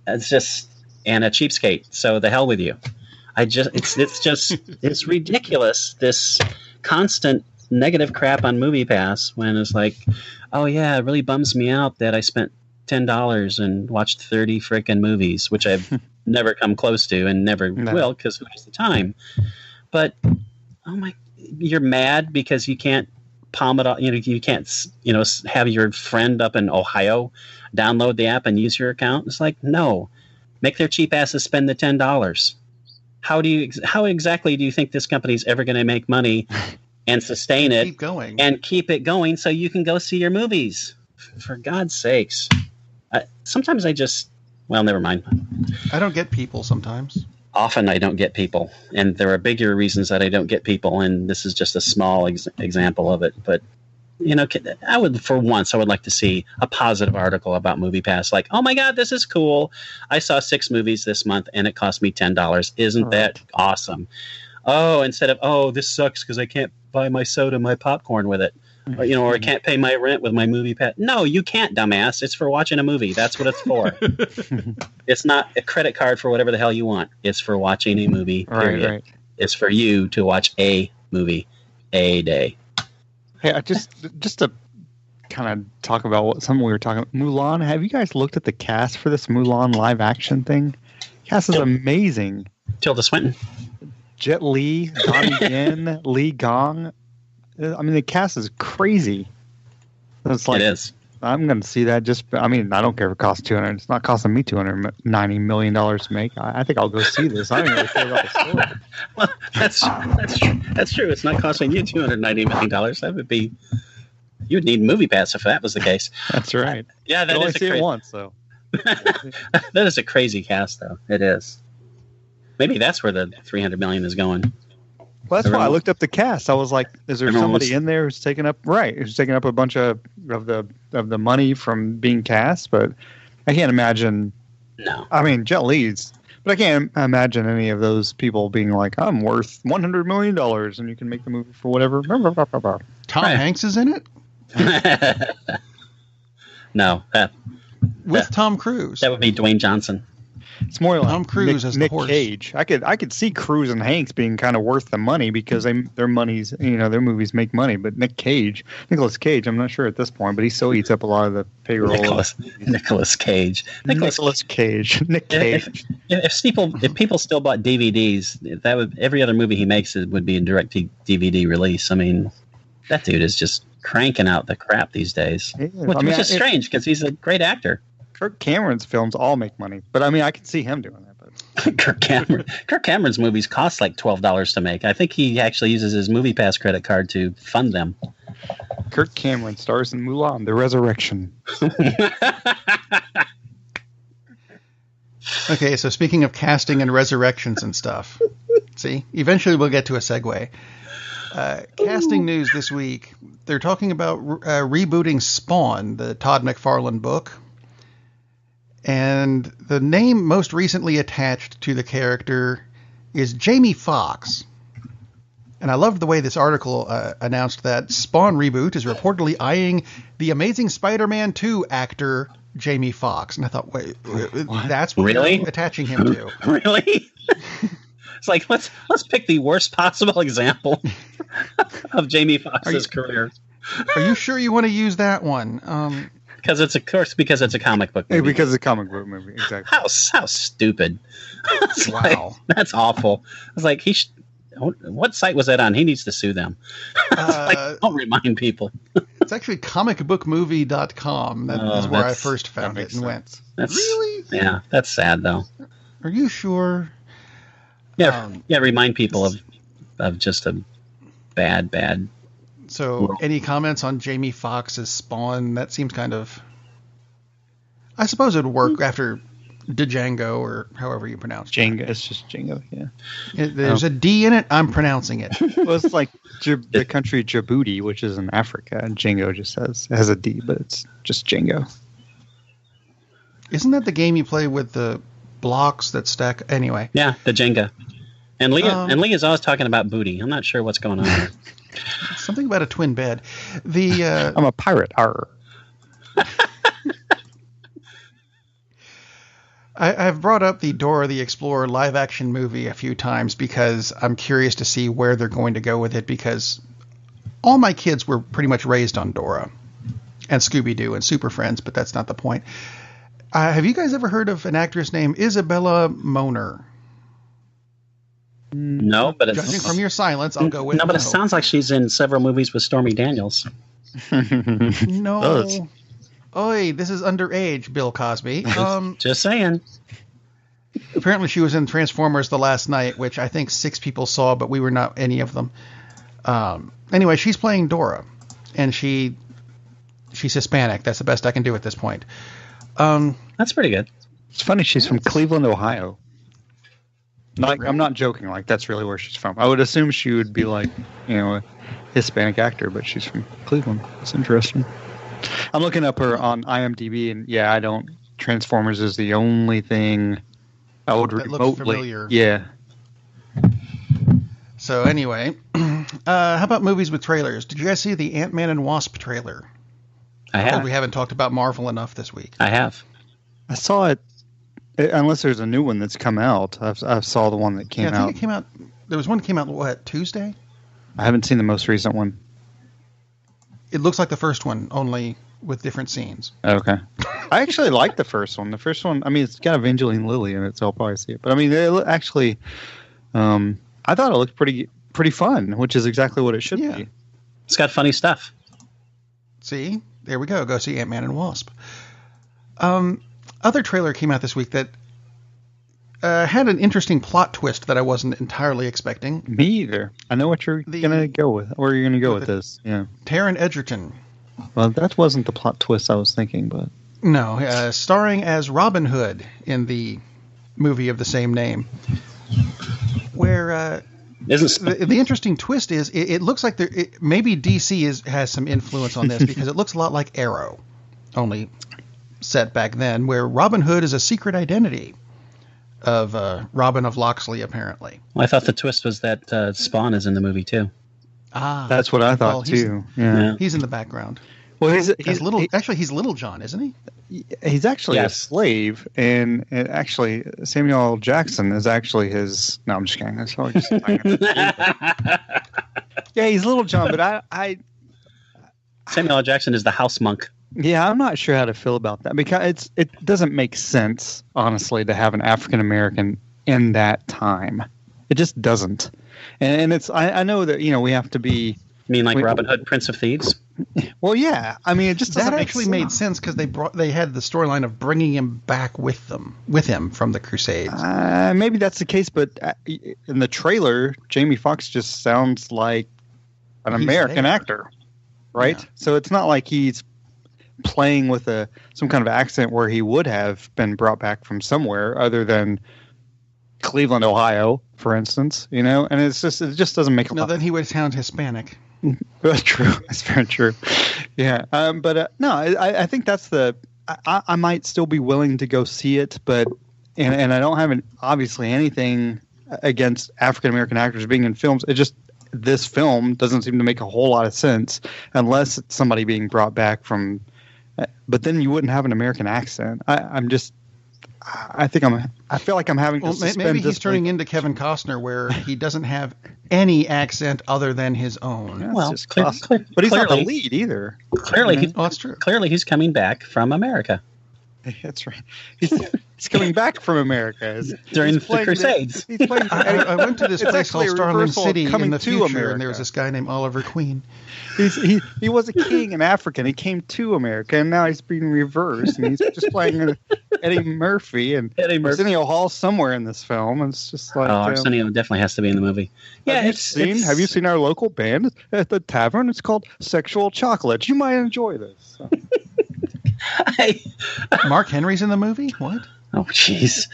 It's just, and a cheapskate. So the hell with you. It's ridiculous. This constant negative crap on MoviePass when it's like, oh yeah, it really bums me out that I spent $10 and watched 30 frickin' movies, which I've never come close to and never will because who has the time? But you're mad because you can't palm it off. You can't have your friend up in Ohio download the app and use your account. It's like, no, make their cheap asses spend the $10. How exactly do you think this company's ever going to make money and sustain it and keep it going so you can go see your movies? For God's sakes. Sometimes never mind. I don't get people sometimes. Often I don't get people, and there are bigger reasons that I don't get people, and this is just a small example of it. But I would like to see a positive article about MoviePass, like, oh my God, this is cool. I saw 6 movies this month, and it cost me $10. Isn't that awesome? Oh, instead of, oh, this sucks because I can't buy my soda, my popcorn with it, or I can't pay my rent with my MoviePass. No, you can't, dumbass. It's for watching a movie. That's what it's for. It's not a credit card for whatever the hell you want. It's for watching a movie. Period. Right. It's for you to watch a movie a day. Hey, just to kind of talk about something we were talking about, Mulan. Have you guys looked at the cast for this Mulan live action thing? The cast is amazing. Tilda Swinton, Jet Li, Donnie Yen, Li Gong. I mean, the cast is crazy. It's like, it is. I'm going to see that. I don't care if it costs $200. It's not costing me $290 million to make. I think I'll go see this. I don't really care about the story. Well, that's true. It's not costing you $290 million. That would be. You would need MoviePass if that was the case. That's right. Yeah, that is it once, though. That is a crazy cast, though. It is. Maybe that's where the $300 million is going. Well, that's why I looked up the cast. I was like, "Is there somebody in there who's taking up a bunch of the money from being cast?" But I can't imagine. No, I mean Jet Li's, but I can't imagine any of those people being like, "I'm worth $100 million, and you can make the movie for whatever." Tom Hanks is in it. No, with Tom Cruise. That would be Dwayne Johnson. It's more like Tom Cruise as Nick the horse. Cage. I could see Cruise and Hanks being kind of worth the money because their movies make money. But Nicolas Cage, I'm not sure at this point, but he still eats up a lot of the payroll. Nicolas Cage. Nick Cage. If people still bought DVDs, every other movie he makes would be a direct DVD release. I mean, that dude is just cranking out the crap these days, which is strange because he's a great actor. Kirk Cameron's films all make money, but I mean, I can see him doing that. But Kirk Cameron's movies cost like $12 to make. I think he actually uses his MoviePass credit card to fund them. Kirk Cameron stars in Mulan: The Resurrection. Okay, so speaking of casting and resurrections and stuff, see, eventually we'll get to a segue. Casting news this week. They're talking about rebooting Spawn, the Todd McFarlane book. And the name most recently attached to the character is Jamie Foxx. And I loved the way this article announced that Spawn reboot is reportedly eyeing the Amazing Spider-Man 2 actor Jamie Foxx. And I thought, wait, that's what you're attaching him to? Really? It's like, let's pick the worst possible example of Jamie Foxx's career. Are you sure you want to use that one? Because it's a comic book movie. Because it's a comic book movie, exactly. How stupid! Wow, like, that's awful. It's like what site was that on? He needs to sue them. Don't remind people. It's actually comicbookmovie.com. That is where I first found it and went. Really? Yeah, that's sad though. Are you sure? Yeah, remind people of just a bad. So, any comments on Jamie Foxx's Spawn? That seems kind of... I suppose it would work after Django, or however you pronounce it. Django. It's just Django, yeah. There's a D in it. I'm pronouncing it. Well, it's like the country Djibouti, which is in Africa, and Django just has a D, but it's just Django. Isn't that the game you play with the blocks that stack. Anyway. Yeah, the Jenga. And Leah's always talking about booty. I'm not sure what's going on there. Something about a twin bed. I'm a pirate. Arr. I've brought up the Dora the Explorer live-action movie a few times because I'm curious to see where they're going to go with it, because all my kids were pretty much raised on Dora and Scooby-Doo and Super Friends, but that's not the point. Have you guys ever heard of an actress named Isabella Moner? No, but judging from your silence, I'll go with no. But it sounds like she's in several movies with Stormy Daniels. No. Oi, this is underage, Bill Cosby. Just saying. Apparently she was in Transformers The Last Night, which I think 6 people saw, but we were not any of them. Anyway, she's playing Dora, and she's Hispanic. That's the best I can do at this point. That's pretty good. It's funny, she's from Cleveland, Ohio. Like, really? I'm not joking. Like, that's really where she's from. I would assume she would be like, a Hispanic actor, but she's from Cleveland. It's interesting. I'm looking up her on IMDb, and I don't. Transformers is the only thing I would that remotely. Looks familiar. Yeah. So anyway, how about movies with trailers? Did you guys see the Ant-Man and Wasp trailer? I have. We haven't talked about Marvel enough this week. I have. I saw it. Unless there's a new one that's come out. I saw the one that came out. I think it came out. There was one that came out, Tuesday? I haven't seen the most recent one. It looks like the first one, only with different scenes. Okay. I actually like the first one. The first one, I mean, it's got Evangeline Lilly in it, so I'll probably see it. But I mean, actually, I thought it looked pretty fun, which is exactly what it should be. It's got funny stuff. See? There we go. Go see Ant-Man and Wasp. Other trailer came out this week that had an interesting plot twist that I wasn't entirely expecting. Me either. I know what you're going to go with. Where you're going to go with this. Yeah. Taron Egerton. Well, that wasn't the plot twist I was thinking, but... No, starring as Robin Hood in the movie of the same name. Where... the interesting twist is it looks like maybe DC has some influence on this because it looks a lot like Arrow, only set back then, where Robin Hood is a secret identity of Robin of Locksley, apparently. Well, I thought the twist was that Spawn is in the movie too. That's what I thought too. Yeah, he's in the background. Well, he's Little John, isn't he? He's actually a slave, and actually Samuel L. Jackson is actually his. No, I'm just kidding. That's all. Yeah, he's Little John, but I Samuel L. Jackson is the house monk. Yeah, I'm not sure how to feel about that because it doesn't make sense, honestly, to have an African American in that time. It just doesn't, and it's I know that we have to be. You mean like Robin Hood, Prince of Thieves? Well, yeah. I mean, it just doesn't actually made sense because they had the storyline of bringing him back with him from the Crusades. Maybe that's the case, but in the trailer, Jamie Foxx just sounds like an American actor, right? Yeah. So it's not like he's playing with some kind of accent where he would have been brought back from somewhere other than Cleveland, Ohio, for instance. And it just doesn't make a lot. No, then he would sound Hispanic. That's true. That's very true. Yeah. But no, I think that's I might still be willing to go see it, but and I don't have obviously anything against African American actors being in films. It just this film doesn't seem to make a whole lot of sense unless it's somebody being brought back from. But then you wouldn't have an American accent. I feel like I'm having to suspend maybe he's turning into Kevin Costner, where he doesn't have any accent other than his own. Yeah, well, but he's not the lead either. Clearly, that's true. Clearly, he's coming back from America. That's right. He's coming back from America during the Crusades. I went to this place called Starling City in the future, and there was this guy named Oliver Queen. He was a king in Africa, and he came to America, and now he's being reversed, and he's just playing Eddie Murphy and Arsenio Hall somewhere in this film. And it's just like Arsenio definitely has to be in the movie. Yeah, have you seen our local band at the tavern? It's called Sexual Chocolate. You might enjoy this. So. Mark Henry's in the movie? What? Oh, jeez.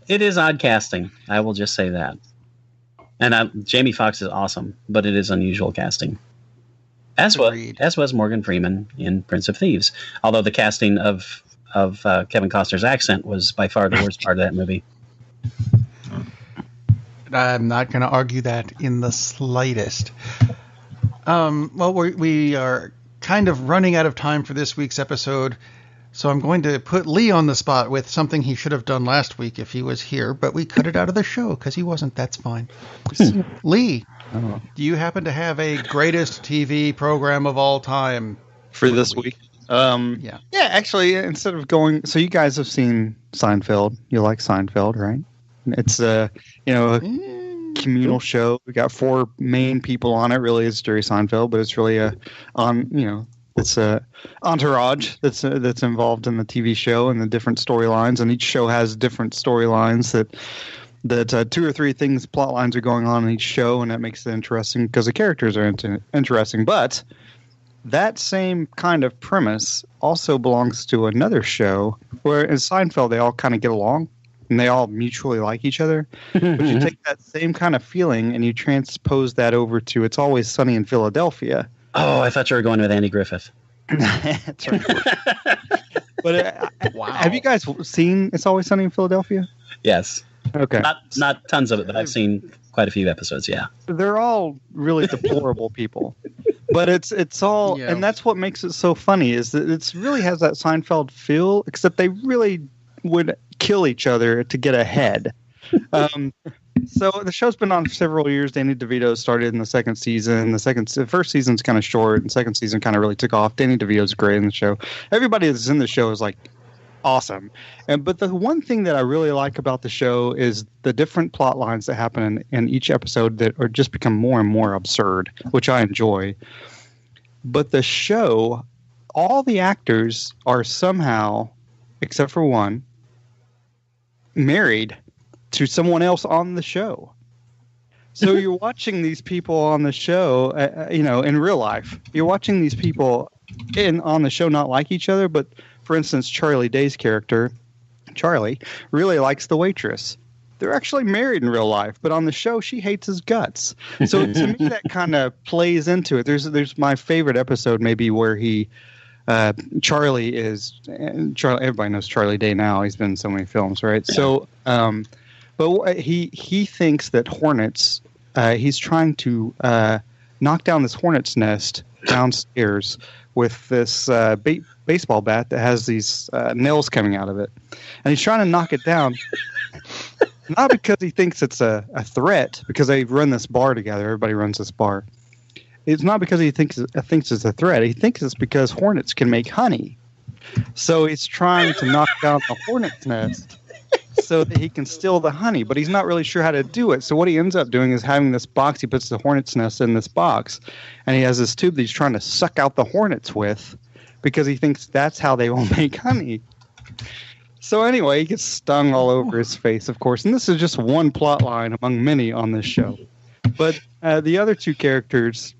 It is odd casting. I will just say that. And Jamie Foxx is awesome, but it is unusual casting. As was Morgan Freeman in Prince of Thieves. Although the casting of Kevin Costner's accent was by far the worst part of that movie. I'm not going to argue that in the slightest. Well, we are kind of running out of time for this week's episode, so I'm going to put Lee on the spot with something he should have done last week if he was here, but we cut it out of the show because he wasn't. That's fine. Lee, do you happen to have a greatest TV program of all time for this week? Yeah, actually, instead of going, so you guys have seen Seinfeld. You like Seinfeld, right? It's a communal show. We got 4 main people on it. Really, it's Jerry Seinfeld, but it's really it's a entourage that's involved in the TV show and the different storylines, and each show has different storylines that 2 or 3 things, plot lines are going on in each show, and that makes it interesting because the characters are interesting. But that same kind of premise also belongs to another show where in Seinfeld they all kind of get along and they all mutually like each other. But you take that same kind of feeling and you transpose that over to It's Always Sunny in Philadelphia. Oh, I thought you were going with Andy Griffith. That's right. But wow. Have you guys seen It's Always Sunny in Philadelphia? Yes. Okay. Not tons of it, but I've seen quite a few episodes, yeah. They're all really deplorable people. But it's all, yeah. And that's what makes it so funny is that it really has that Seinfeld feel, except they really would kill each other to get ahead. So the show's been on for several years. Danny DeVito started in the second season. The first season's kind of short, and second season kind of really took off. Danny DeVito's great in the show. Everybody that's in the show is like awesome. But the one thing that I really like about the show is the different plot lines that happen in each episode that are just become more and more absurd, which I enjoy. But the show, all the actors are somehow, except for one, married to someone else on the show. So you're watching these people on the show, in real life. You're watching these people on the show not like each other, but for instance, Charlie Day's character, Charlie, really likes the waitress. They're actually married in real life, but on the show, she hates his guts. So to me, that kind of plays into it. There's my favorite episode, maybe where Charlie, everybody knows Charlie Day now. He's been in so many films, right? Yeah. So, but he thinks that hornets, he's trying to knock down this hornet's nest downstairs with this baseball bat that has these nails coming out of it. And he's trying to knock it down, not because he thinks it's a threat, because they run this bar together. Everybody runs this bar. It's not because he thinks it's a threat. He thinks it's because hornets can make honey. So he's trying to knock down the hornet's nest so that he can steal the honey, but he's not really sure how to do it. So what he ends up doing is having this box. He puts the hornet's nest in this box, and he has this tube that he's trying to suck out the hornets with because he thinks that's how they will make honey. So anyway, he gets stung all over his face, of course. And this is just one plot line among many on this show. But the other 2 characters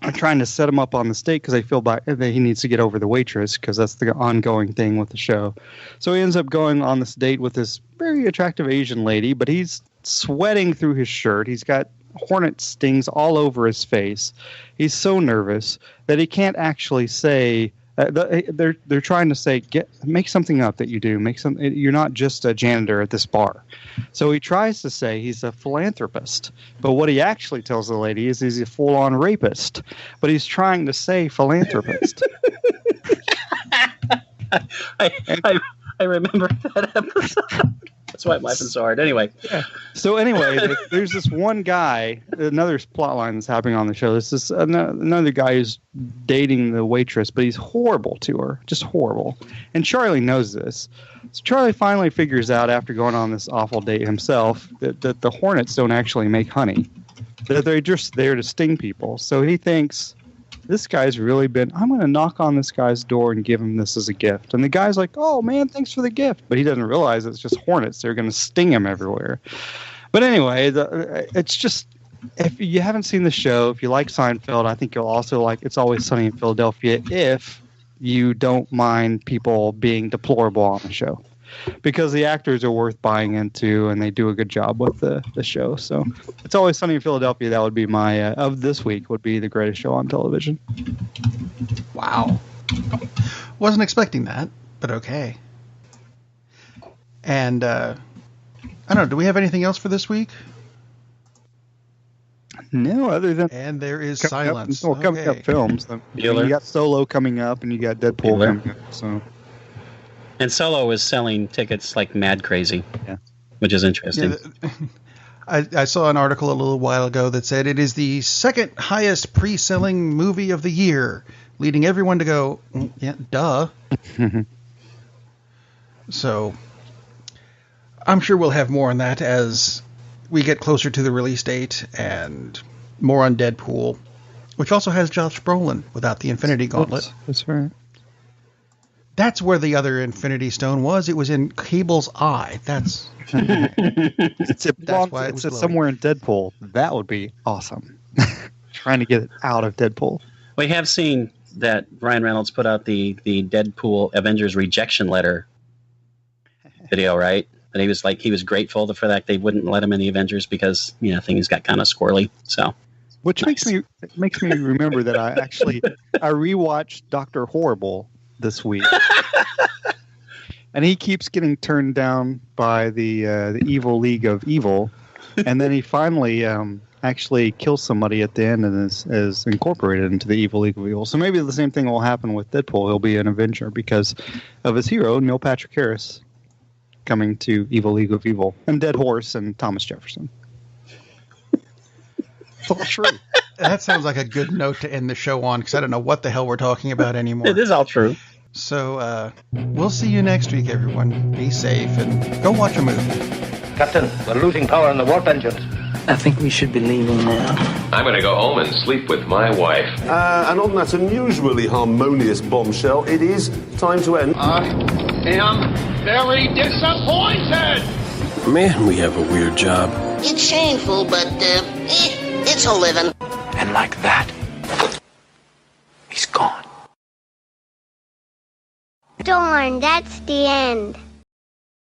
are trying to set him up on the date because they feel that he needs to get over the waitress because that's the ongoing thing with the show. So he ends up going on this date with this very attractive Asian lady, but he's sweating through his shirt. He's got hornet stings all over his face. He's so nervous that he can't actually say... they're trying to say, make something up that you do. You're not just a janitor at this bar. So he tries to say he's a philanthropist, but what he actually tells the lady is he's a full-on rapist. But he's trying to say philanthropist. I remember that episode. That's why I'm laughing so hard. Anyway. Yeah. So anyway, there's this one guy, another plot line that's happening on the show. There's this another guy who's dating the waitress, but he's horrible to her, just horrible. And Charlie knows this. So Charlie finally figures out after going on this awful date himself that the hornets don't actually make honey. That they're just there to sting people. So he thinks, this guy's really I'm going to knock on this guy's door and give him this as a gift. And the guy's like, oh, man, thanks for the gift. But he doesn't realize it's just hornets. They're going to sting him everywhere. But anyway, it's just, if you haven't seen the show, if you like Seinfeld, I think you'll also like It's Always Sunny in Philadelphia if you don't mind people being deplorable on the show. Because the actors are worth buying into, and they do a good job with the show. So It's Always Sunny in Philadelphia. That would be my, of this week, would be the greatest show on television. Wow. Wasn't expecting that, but okay. And I don't know, do we have anything else for this week? No, other than And there is coming silence. coming up films. You got Solo coming up, and you got Deadpool coming up. So. And Solo is selling tickets like mad crazy, Yeah. which is interesting. Yeah, I saw an article a little while ago that said it is the second highest pre-selling movie of the year, leading everyone to go, yeah, duh. So I'm sure we'll have more on that as we get closer to the release date, and more on Deadpool, which also has Josh Brolin without the Infinity Gauntlet. That's right. That's where the other Infinity Stone was. It was in Cable's eye. That's why it was glowing. Somewhere in Deadpool. That would be awesome. Trying to get it out of Deadpool. We have seen that Ryan Reynolds put out the Deadpool Avengers rejection letter video, right? And he was grateful for that they wouldn't let him in the Avengers because things got kind of squirrely. So, which makes me remember that I rewatched Dr. Horrible this week, and he keeps getting turned down by the Evil League of Evil, and then he finally actually kills somebody at the end and is incorporated into the Evil League of Evil. So maybe the same thing will happen with Deadpool. He'll be an Avenger because of his hero, Neil Patrick Harris, coming to Evil League of Evil, and Dead Horse and Thomas Jefferson. It's all true. That sounds like a good note to end the show on, because I don't know what the hell we're talking about anymore. It is all true. So we'll see you next week, everyone. Be safe and go watch a movie. Captain, we're losing power in the warp engines. I think we should be leaving now. I'm going to go home and sleep with my wife. And on that unusually harmonious bombshell, it is time to end. I am very disappointed! Man, we have a weird job. It's shameful, but it's a living. And like that, he's gone. Darn, that's the end.